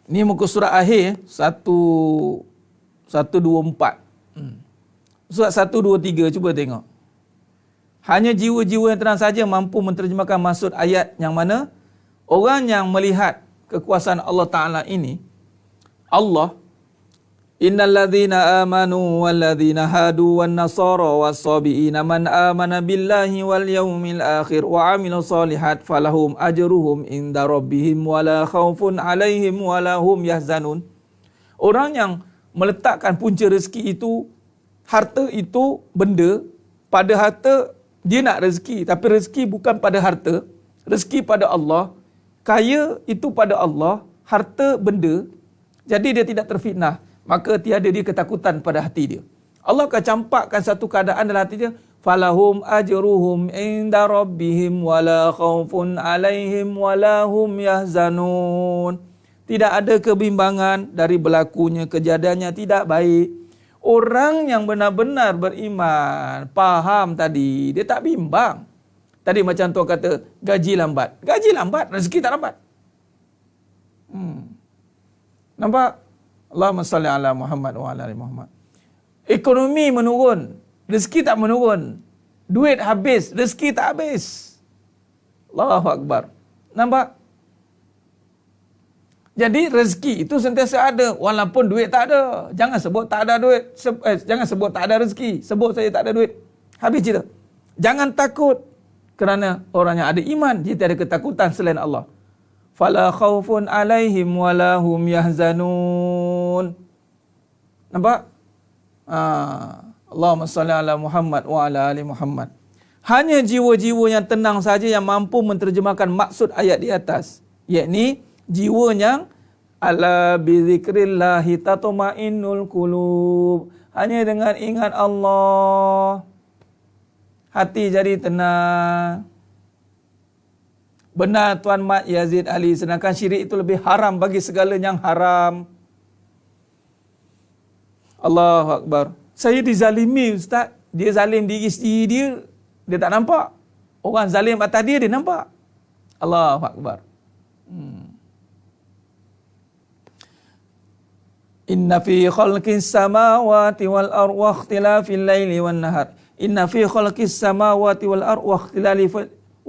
B: ini muka surat akhir 124. Surat 123, cuba tengok. Hanya jiwa-jiwa yang tenang saja mampu menterjemahkan maksud ayat yang mana orang yang melihat kekuasaan Allah Ta'ala ini, Allah, innal ladzina amanu wal ladzina hadu wan nasara was-sabiina man amana billahi wal yaumil akhir wa amilus solihat falahum ajruhum inda rabbihim wala khaufun alaihim wala hum yahzanun. Orang yang meletakkan punca rezeki itu, harta itu benda, pada harta dia nak rezeki, tapi rezeki bukan pada harta, rezeki pada Allah. Kaya itu pada Allah, harta benda. Jadi dia tidak terfitnah, maka tiada dia ketakutan pada hati dia. Allah akan campakkan satu keadaan dalam hati dia, falahum ajruhum inda rabbihim wala khaufun alaihim wala hum yahzanun. Tidak ada kebimbangan dari berlakunya kejadiannya tidak baik. Orang yang benar-benar beriman, faham tadi, dia tak bimbang. Tadi macam tuan kata, gaji lambat. Gaji lambat, rezeki tak lambat. Nampak? Allahumma salli ala Muhammad wa ala ali Muhammad. Ekonomi menurun, rezeki tak menurun. Duit habis, rezeki tak habis. Allahu Akbar. Nampak? Jadi rezeki itu sentiasa ada walaupun duit tak ada. Jangan sebut tak ada duit, jangan sebut tak ada rezeki, sebut saya tak ada duit. Habis cerita. Jangan takut kerana orang yang ada iman, dia tiada ketakutan selain Allah. Fala khaufun alaihim wala hum yahzanun. Nampak? Allahumma salli ala Muhammad wa ala ali Muhammad. Hanya jiwa-jiwa yang tenang saja yang mampu menterjemahkan maksud ayat di atas, yakni jiwa yang ala bizikrillahi tatma'innul qulub. Hanya dengan ingat Allah, hati jadi tenang. Benar Tuan Mat Yazid Ali, sedangkan syirik itu lebih haram bagi segala yang haram. Allahu Akbar. Saya dizalimi Ustaz. Dia zalim diri sendiri dia tak nampak. Orang zalim atas dia nampak. Allahu Akbar. Inna fi khalqis samawati wal ardi wa ikhtilafil laili wan nahar. Inna fi khalqis samawati wal ardi wa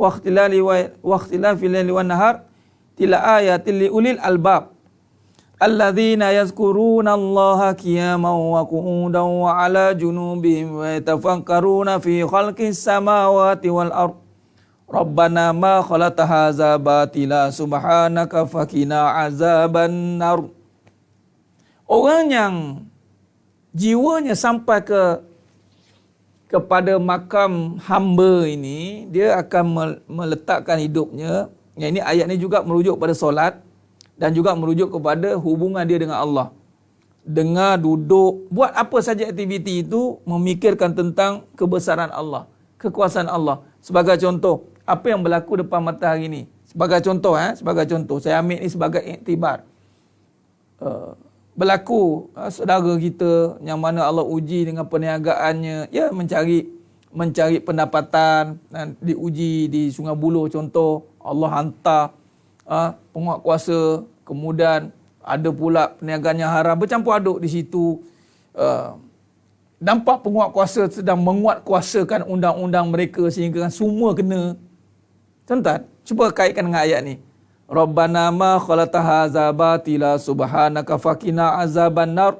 B: ikhtilafil laili wan nahar tila ayatil liulil albab alladzina yazkuruna Allaha qiyaman wa qu'udan wa 'ala junubihim wa yatafakkaruna fi khalqis samawati wal ardi. Rabbana ma khalaqta hadza batila subhanaka faqina azaban nar. Orang yang jiwanya sampai kepada makam hamba ini, dia akan meletakkan hidupnya. Yang ini ayat ini juga merujuk pada solat dan juga merujuk kepada hubungan dia dengan Allah. Dengar, duduk, buat apa saja aktiviti itu, memikirkan tentang kebesaran Allah, kekuasaan Allah. Sebagai contoh, apa yang berlaku depan mata hari ini. Sebagai contoh, saya ambil ini sebagai iktibar. Berlaku saudara kita yang mana Allah uji dengan perniagaannya, ya mencari mencari pendapatan, diuji di Sungai Buloh contoh, Allah hantar penguat kuasa, kemudian ada pula perniagaan yang haram, bercampur aduk di situ. Nampak penguat kuasa sedang menguatkuasakan undang-undang mereka sehingga semua kena. Tuan-tuan, cuba kaitkan dengan ayat ni. Rabbana ma khalaqta hadza batila subhanaka faqina azabannar.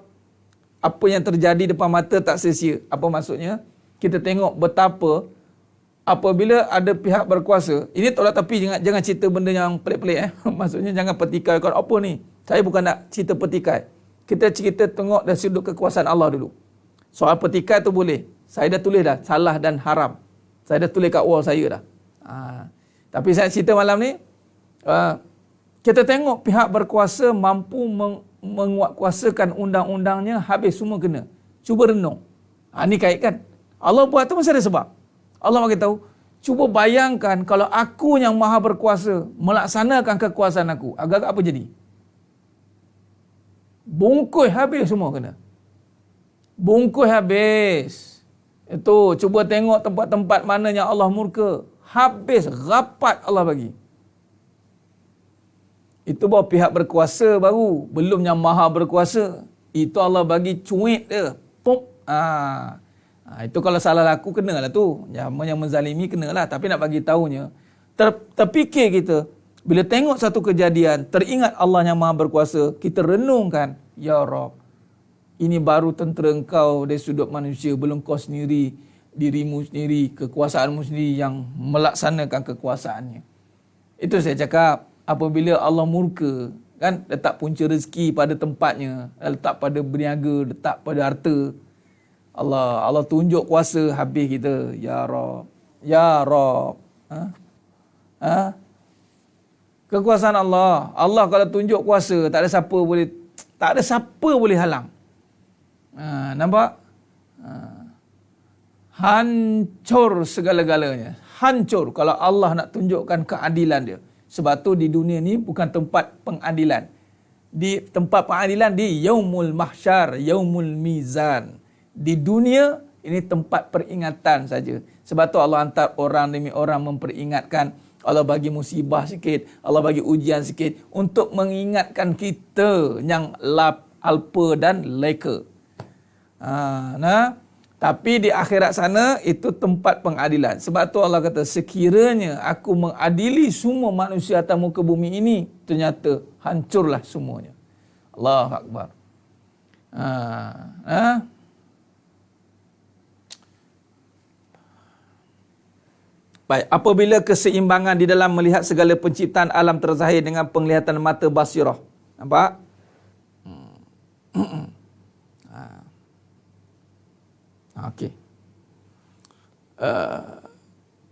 B: Apa yang terjadi depan mata tak sia-sia. Apa maksudnya? Kita tengok betapa apabila ada pihak berkuasa, ini tolak tapi jangan cerita benda yang pelik-pelik Maksudnya jangan petikai kau apa ni. Saya bukan nak cerita petikai. Kita cerita tengok dari sudut kekuasaan Allah dulu. Soal petikai tu boleh. Saya dah tulis dah salah dan haram. Saya dah tulis kat wall saya dah. Tapi saya cerita malam ni, kita tengok pihak berkuasa mampu menguatkuasakan undang-undangnya, habis semua kena. Cuba renung. Ni kaitkan. Allah buat tu mesti ada sebab. Allah bagi tahu, cuba bayangkan kalau aku yang maha berkuasa melaksanakan kekuasaan aku, agak-agak apa jadi? Bungkus habis semua kena. Bungkus habis. Itu cuba tengok tempat-tempat mana yang Allah murka. Habis rapat Allah bagi. Itu baru pihak berkuasa baru. Belum yang maha berkuasa. Itu Allah bagi cuit dia. Pop. Itu kalau salah laku kenalah tu. Yang menzalimi kenalah. Tapi nak bagi tahunya, terfikir kita bila tengok satu kejadian, teringat Allah yang maha berkuasa, kita renungkan, ya Rabb, ini baru tentera engkau dari sudut manusia, belum kau sendiri, dirimu sendiri, kekuasaanmu sendiri yang melaksanakan kekuasaannya. Itu saya cakap, apabila Allah murka, kan, letak punca rezeki pada tempatnya, letak pada berniaga, letak pada harta, Allah tunjuk kuasa, habis kita, ya Rabb, ya Rabb. Kekuasaan Allah kalau tunjuk kuasa, tak ada siapa boleh halang. Nampak? Hancur segala-galanya. Hancur kalau Allah nak tunjukkan keadilan dia. Sebab tu di dunia ni bukan tempat pengadilan. Di tempat pengadilan di Yaumul Mahsyar, Yaumul Mizan. Di dunia ini tempat peringatan saja. Sebab tu Allah hantar orang demi orang memperingatkan. Allah bagi musibah sikit, Allah bagi ujian sikit untuk mengingatkan kita yang alpa dan leka. Tapi di akhirat sana itu tempat pengadilan. Sebab tu Allah kata, sekiranya aku mengadili semua manusia atas muka bumi ini, ternyata hancurlah semuanya. Allahu Akbar. Baik, apabila keseimbangan di dalam melihat segala penciptaan alam terzahir dengan penglihatan mata basirah. Nampak? Okey.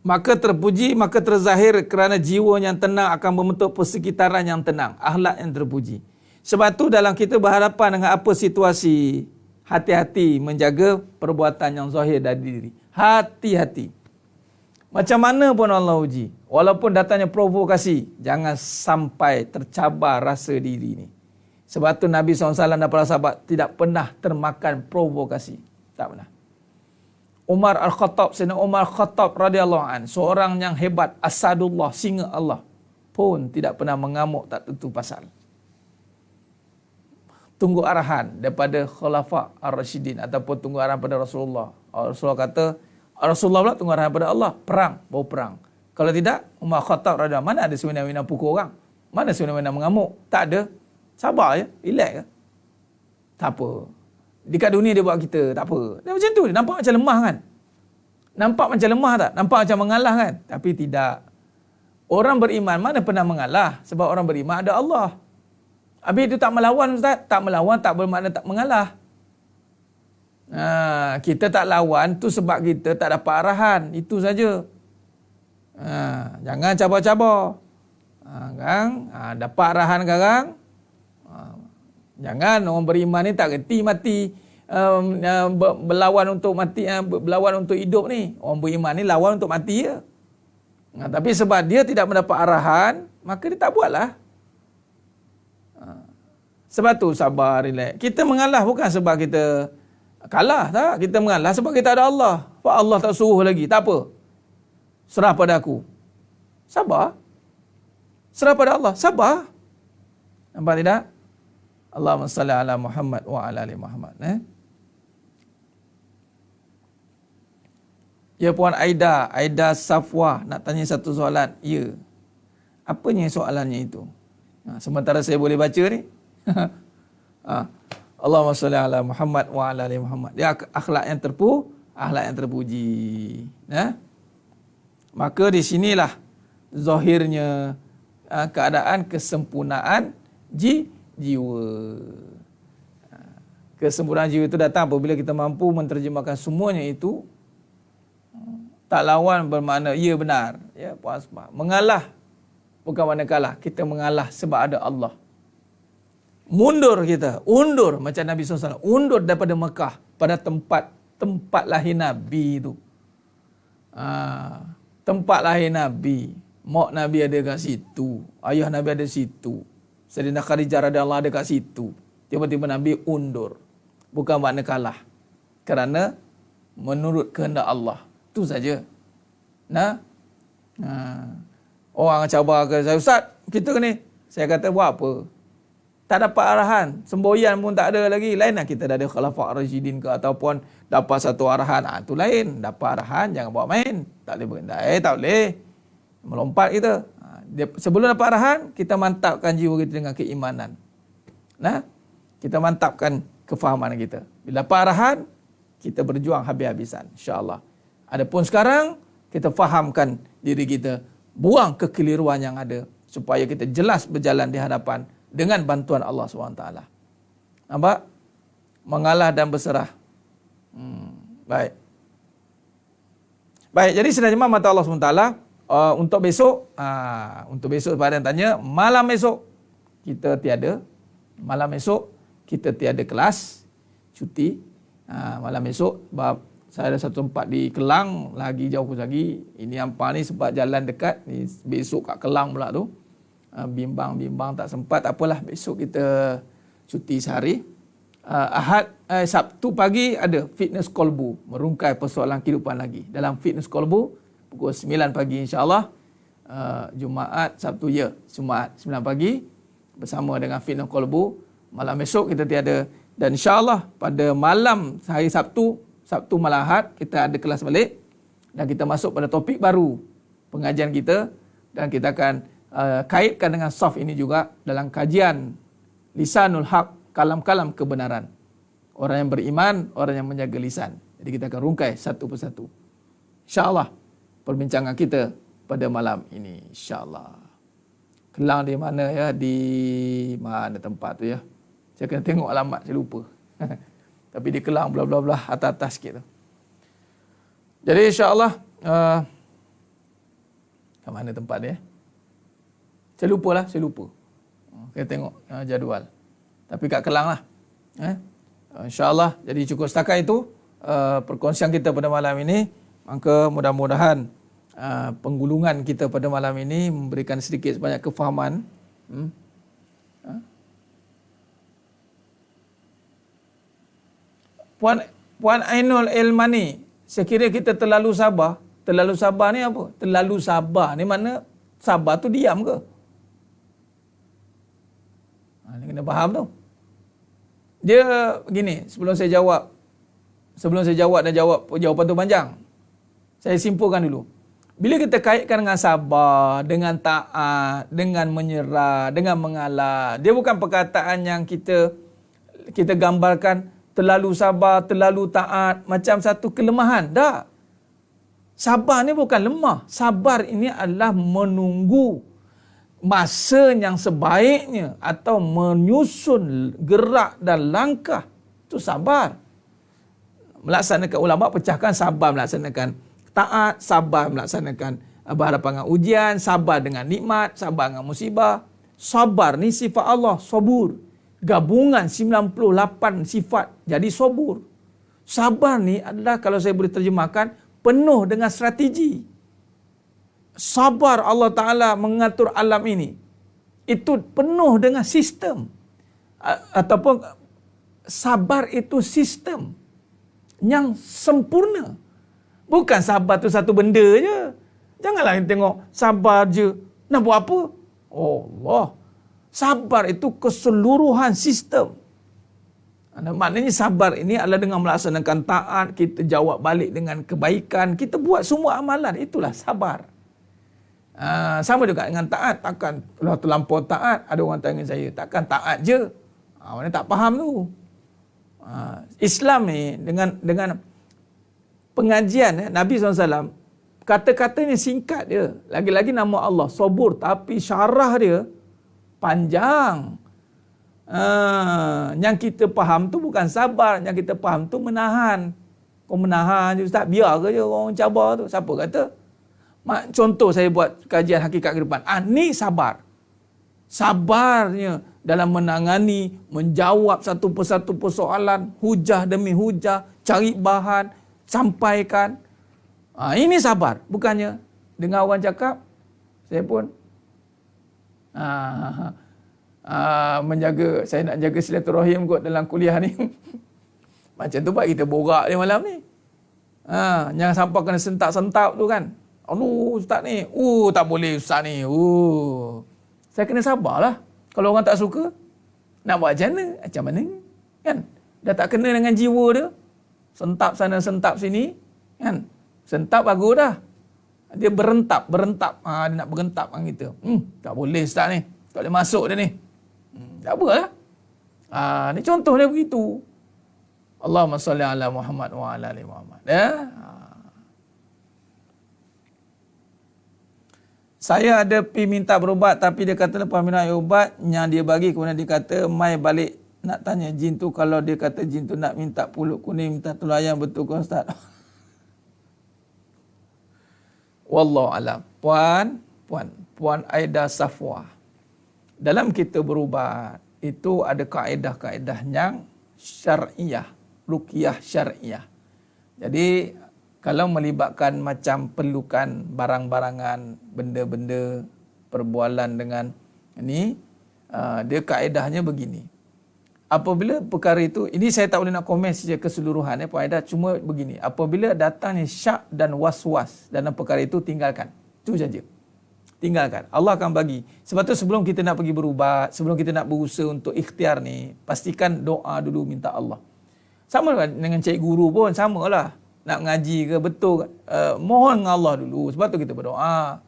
B: Maka terpuji, maka terzahir kerana jiwa yang tenang akan membentuk persekitaran yang tenang. Akhlak yang terpuji. Sebab tu dalam kita berhadapan dengan apa situasi, hati-hati menjaga perbuatan yang zahir dari diri. Hati-hati. Macam mana pun Allah uji, walaupun datangnya provokasi, jangan sampai tercabar rasa diri ni. Sebab tu Nabi SAW dan para sahabat tidak pernah termakan provokasi. Tak pernah. Umar Al-Khattab, Sayyidina Umar Al-Khattab radhiyallahu an, seorang yang hebat, asadullah, singa Allah, pun tidak pernah mengamuk tak tentu pasal. Tunggu arahan daripada Khulafa Ar-Rasyidin ataupun tunggu arahan pada Rasulullah. Rasulullah kata, Rasulullah pula tunggu arahan pada Allah, perang, baru perang. Kalau tidak, Umar Khattab radhiyallahu an, mana ada semena-mena pukul orang? Mana semena-mena mengamuk? Tak ada. Sabar je, relax je. Tak apa. Dekat dunia dia buat kita, tak apa. Dia macam tu, dia nampak macam lemah kan? Nampak macam lemah tak? Nampak macam mengalah kan? Tapi tidak. Orang beriman mana pernah mengalah? Sebab orang beriman ada Allah. Habis itu tak melawan, Ustaz? Tak melawan tak bermakna tak mengalah. Kita tak lawan tu sebab kita tak dapat arahan. Itu saja. Jangan cabar-cabar. Kan? Dapat arahan sekarang. Jangan orang beriman ni tak reti mati berlawan untuk mati, berlawan untuk hidup ni. Orang beriman ni lawan untuk mati je. Tapi sebab dia tidak mendapat arahan, maka dia tak buatlah. Sebab tu sabar, relax. Kita mengalah bukan sebab kita kalah, tak? Kita mengalah sebab kita ada Allah. Pak Allah tak suruh lagi. Tak apa. Serah pada aku. Sabar. Serah pada Allah. Sabar. Nampak tidak? Allahumma salli ala Muhammad wa ala ali Muhammad. Ya Puan Aida Safwa nak tanya satu soalan. Ya. Apanya soalannya itu? Sementara saya boleh baca ni. Allahumma salli ala Muhammad wa ala ali Muhammad. Dia akhlak yang terpuji. Maka di sinilah zahirnya keadaan kesempurnaan jiwa. Kesempurnaan jiwa itu datang apabila kita mampu menterjemahkan semuanya itu. Tak lawan bermakna ia benar. Ya, Puan Asma. Mengalah bukan makna kalah. Kita mengalah sebab ada Allah. Mundur kita. Undur macam Nabi SAW. Undur daripada Mekah pada tempat lahir Nabi itu. Tempat lahir Nabi. Mak Nabi ada kat situ. Ayah Nabi ada situ. Sayyidina Khadijah radhiyallahu ada kat situ. Tiba-tiba Nabi undur. Bukan makna kalah. Kerana menurut kehendak Allah. Itu saja. Orang cabar ke saya, Ustaz, kita ni. Saya kata, buat apa? Tak dapat arahan. Semboyan pun tak ada lagi. Lain lah kita dah ada Khalafah Rashidin ke ataupun dapat satu arahan. Itu lain. Dapat arahan, jangan buat main. Tak boleh berendai. Tak boleh. Melompat kita. Sebelum dapat arahan, kita mantapkan jiwa kita dengan keimanan. Kita mantapkan kefahaman kita. Bila dapat arahan, kita berjuang habis-habisan. InsyaAllah. Adapun sekarang, kita fahamkan diri kita. Buang kekeliruan yang ada. Supaya kita jelas berjalan di hadapan dengan bantuan Allah SWT. Nampak? Mengalah dan berserah. Baik. Baik, jadi sebenarnya mata Allah SWT untuk besok pada yang tanya, malam esok kita tiada. Malam esok kita tiada kelas, cuti. Malam esok sebab saya ada satu tempat di Kelang, lagi jauh lagi. Ini Ampang ni sebab jalan dekat, ni besok kat Kelang pula tu. Bimbang tak sempat, tak apalah, besok kita cuti sehari. Sabtu pagi ada Fitness Kolbu, merungkai persoalan kehidupan lagi. Dalam Fitness Kolbu pukul 9 pagi insya-Allah. Jumaat, Sabtu Jumaat 9 pagi bersama dengan Fitness Kolbu. Malam esok kita tiada, dan insya-Allah pada malam hari Sabtu malam Ahad kita ada kelas balik dan kita masuk pada topik baru pengajian kita, dan kita akan kaitkan dengan soft ini juga dalam kajian Lisanul Haq, kalam-kalam kebenaran. Orang yang beriman, orang yang menjaga lisan. Jadi kita akan rungkai satu persatu. InsyaAllah perbincangan kita pada malam ini. InsyaAllah. Kelang di mana ya? Di mana tempat tu ya? Saya kena tengok alamat, saya lupa. Tapi di Kelang belah-belah atas-atas sikit tu. Jadi insyaAllah ke mana tempat dia? Saya lupa. Kita tengok jadual. Tapi kat Kelang lah. InsyaAllah. Jadi cukup setakat itu perkongsian kita pada malam ini. Maka mudah-mudahan penggulungan kita pada malam ini memberikan sedikit sebanyak kefahaman. Puan Ainul Ilmani, saya kira kita terlalu sabar. Terlalu sabar ni apa? Terlalu sabar ni mana sabar tu diam ke? Ni kena faham tu. Dia begini, sebelum saya jawab dan jawab jawapan tu panjang, saya simpulkan dulu. Bila kita kaitkan dengan sabar, dengan taat, dengan menyerah, dengan mengalah, dia bukan perkataan yang kita gambarkan terlalu sabar, terlalu taat macam satu kelemahan. Tak. Sabar ni bukan lemah. Sabar ini adalah menunggu masa yang sebaiknya atau menyusun gerak dan langkah. Itu sabar. Melaksanakan, ulama pecahkan sabar melaksanakan taat, sabar melaksanakan berhadapan dengan ujian, sabar dengan nikmat, sabar dengan musibah. Sabar ni sifat Allah, sabur. Gabungan 98 sifat jadi sabur. Sabar ni adalah, kalau saya boleh terjemahkan, penuh dengan strategi. Sabar Allah Ta'ala mengatur alam ini. Itu penuh dengan sistem. Ataupun sabar itu sistem yang sempurna. Bukan sabar tu satu benda je. Janganlah kita tengok sabar je. Nak buat apa? Allah. Sabar itu keseluruhan sistem. Maknanya sabar ini adalah dengan melaksanakan taat, kita jawab balik dengan kebaikan, kita buat semua amalan, itulah sabar. Sama juga dengan taat. Takkan kalau terlampau taat, ada orang tanya saya, takkan taat je? Mana tak faham tu. Islam ni dengan pengajian Nabi SAW, kata-katanya singkat dia. Lagi-lagi nama Allah, sabur, tapi syarah dia panjang. Yang kita faham tu bukan sabar, yang kita faham tu menahan. Kau menahan je Ustaz, biar ke je orang cabar tu. Siapa kata? Contoh saya buat kajian hakikat kehidupan. Ni sabar. Sabarnya dalam menangani, menjawab satu persatu persoalan, hujah demi hujah, cari bahan, sampaikan. Ini sabar. Bukannya dengar orang cakap, saya pun saya nak jaga silaturahim kot dalam kuliah ni. Macam tu buat kita borak dia malam ni. Jangan sampai kena sentap-sentap tu kan. Aduh ustaz ni. Tak boleh ustaz ni. Saya kena sabarlah. Kalau orang tak suka, nak buat macam mana? Kan? Dah tak kena dengan jiwa dia. Sentap sana, sentap sini. Kan? Sentap bagus dah. Dia berentap. Dia nak berentap dengan kita. Tak boleh ustaz ni. Tak boleh masuk dia ni. Tak apalah. Ni contoh dia begitu. Allahumma salli ala Muhammad wa ala ali Muhammad. Saya ada pergi minta berubat, tapi dia kata lepas minum ubat yang dia bagi, kemudian dia kata mai balik nak tanya jin tu, kalau dia kata jin tu nak minta pulut kuning, minta telur ayam, betul ke Ustaz? Wallahu alam. Puan Aida Safwa. Dalam kita berubat, itu ada kaedah-kaedah yang syar'iyah, ruqyah syar'iyah. Jadi, kalau melibatkan macam perlukan barang-barangan, benda-benda, perbualan dengan ini, dia kaedahnya begini. Apabila perkara itu, ini saya tak boleh nak komen secara keseluruhan, kaedah cuma begini. Apabila datangnya syak dan was-was dalam perkara itu, tinggalkan. Itu saja. Tinggalkan. Allah akan bagi. Sebab tu sebelum kita nak pergi berubat, sebelum kita nak berusaha untuk ikhtiar ni, pastikan doa dulu minta Allah. Sama dengan cik guru pun, samalah. Nak ngaji ke, betul. Mohon dengan Allah dulu. Sebab tu kita berdoa.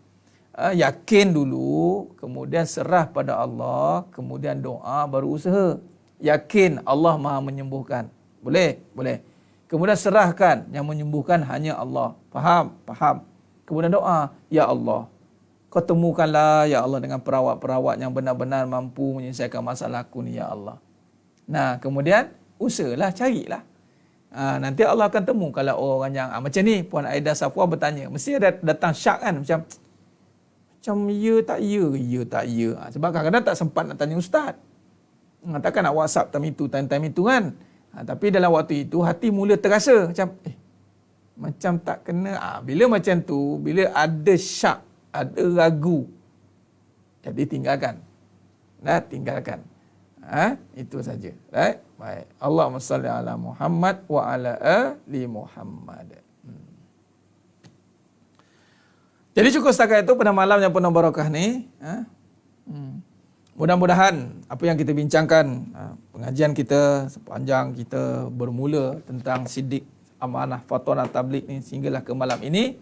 B: Yakin dulu, kemudian serah pada Allah, kemudian doa, baru usaha. Yakin Allah Maha menyembuhkan. Boleh? Boleh. Kemudian serahkan, yang menyembuhkan hanya Allah. Faham? Faham. Kemudian doa, Ya Allah, Kau temukanlah, Ya Allah, dengan perawat-perawat yang benar-benar mampu menyelesaikan masalah aku ni, Ya Allah. Nah, kemudian usahalah, carilah. Nanti Allah akan temu kalau orang yang macam ni. Puan Aida Safwa bertanya, mesti ada datang syak kan, macam ya tak ya, ya tak ya. Sebab kadang-kadang tak sempat nak tanya ustaz. Takkan nak WhatsApp time itu kan. Tapi dalam waktu itu hati mula terasa macam tak kena. Bila macam tu, bila ada syak, ada ragu, jadi tinggalkan. Tinggalkan. Itu saja. Right? Baik. Allahumma salli ala Muhammad wa ala ali Muhammad. Jadi cukup setakat itu pada malam yang penuh barakah ni. Mudah-mudahan apa yang kita bincangkan, pengajian kita sepanjang kita bermula tentang sidik, amanah, fatwa dan tabligh ni sehinggalah ke malam ini,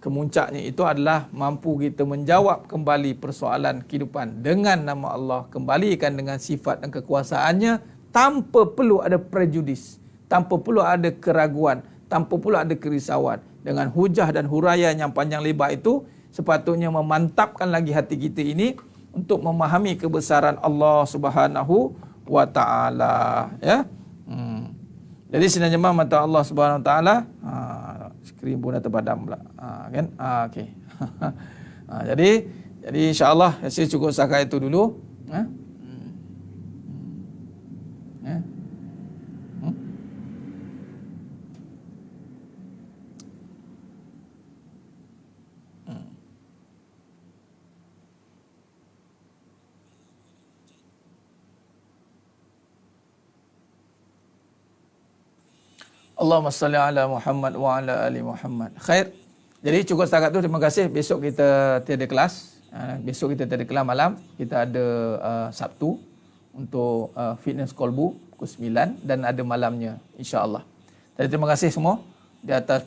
B: kemuncaknya itu adalah mampu kita menjawab kembali persoalan kehidupan dengan nama Allah, kembalikan dengan sifat dan kekuasaannya tanpa perlu ada prejudis, tanpa perlu ada keraguan, tanpa perlu ada kerisauan. Dengan hujah dan huraian yang panjang lebar itu sepatutnya memantapkan lagi hati kita ini untuk memahami kebesaran Allah Subhanahu wa taala, ya. Jadi sinar jemaah mata Allah Subhanahu wa taala, skrin pun dah terpadam pula. Kan? Okey. Jadi insya-Allah saya cukup setakat itu dulu. Allahumma salli ala Muhammad wa ala ali Muhammad. Khair. Jadi cukup setakat tu, terima kasih. Besok kita tiada kelas. Besok kita tiada kelas malam. Kita ada Sabtu untuk fitness kolbu pukul 9 dan ada malamnya insya-Allah. Jadi terima kasih semua di atas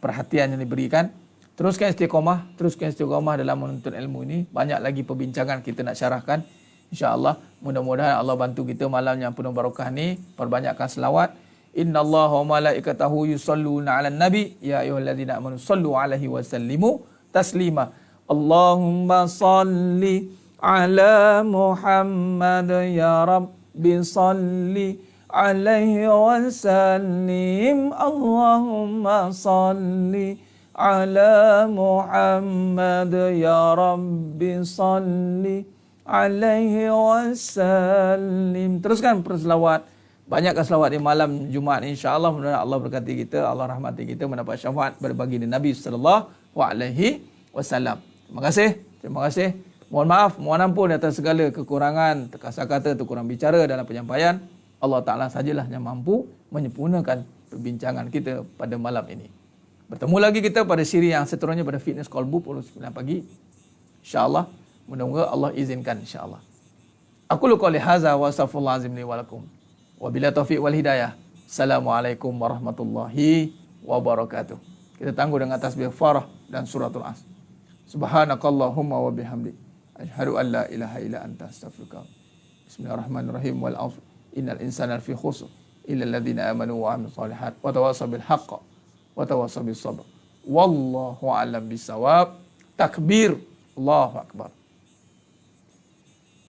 B: perhatian yang diberikan. Teruskan istiqamah dalam menuntut ilmu ini. Banyak lagi perbincangan kita nak syarahkan. InsyaAllah, mudah-mudahan Allah bantu kita malam yang penuh barakah ni. Perbanyakkan selawat. Innallaha wa malaikatahu yusalluna 'alan nabi ya ayyuhallazina amanu sallu 'alaihi wa sallimu taslima. Allahumma salli 'ala Muhammad ya Rabbi salli 'alaihi wa sallim. Allahumma salli 'ala Muhammad ya Rabbi salli 'alaihi wa sallim. Teruskan berselawat. Banyakkan selawat di malam Jumaat insya-Allah. Mudah-mudahan Allah berkati kita, Allah rahmati kita, mendapat syafaat berbagi di Nabi sallallahu alaihi wasallam. Terima kasih. Mohon maaf, mohon ampun atas segala kekurangan, terkasar kata, terkurang bicara dalam penyampaian. Allah Taala sajalah yang mampu menyempurnakan perbincangan kita pada malam ini. Bertemu lagi kita pada siri yang seterusnya pada Fitness Kolbu pukul 9 pagi. Insya-Allah, mudah-mudahan Allah izinkan insya-Allah. Aku qouli hadza wa astaghfirullah azim li wa lakum. Wabillahi taufiq wal hidayah. Assalamualaikum warahmatullahi wabarakatuh. Kita tangguh dengan tasbih farah dan suratul As. Subhanakallahumma wa bihamdik asyhadu an la ilaha illa anta astaghfiruka. Bismillahirrahmanirrahim. Wal 'asr. Innal insana lafi khusr illa alladhina amanu wa 'amilus shalihat wa tawassaw bil haqq wa tawassaw bis sabr. Wallahu a'lam bisawab. Takbir. Allahu akbar.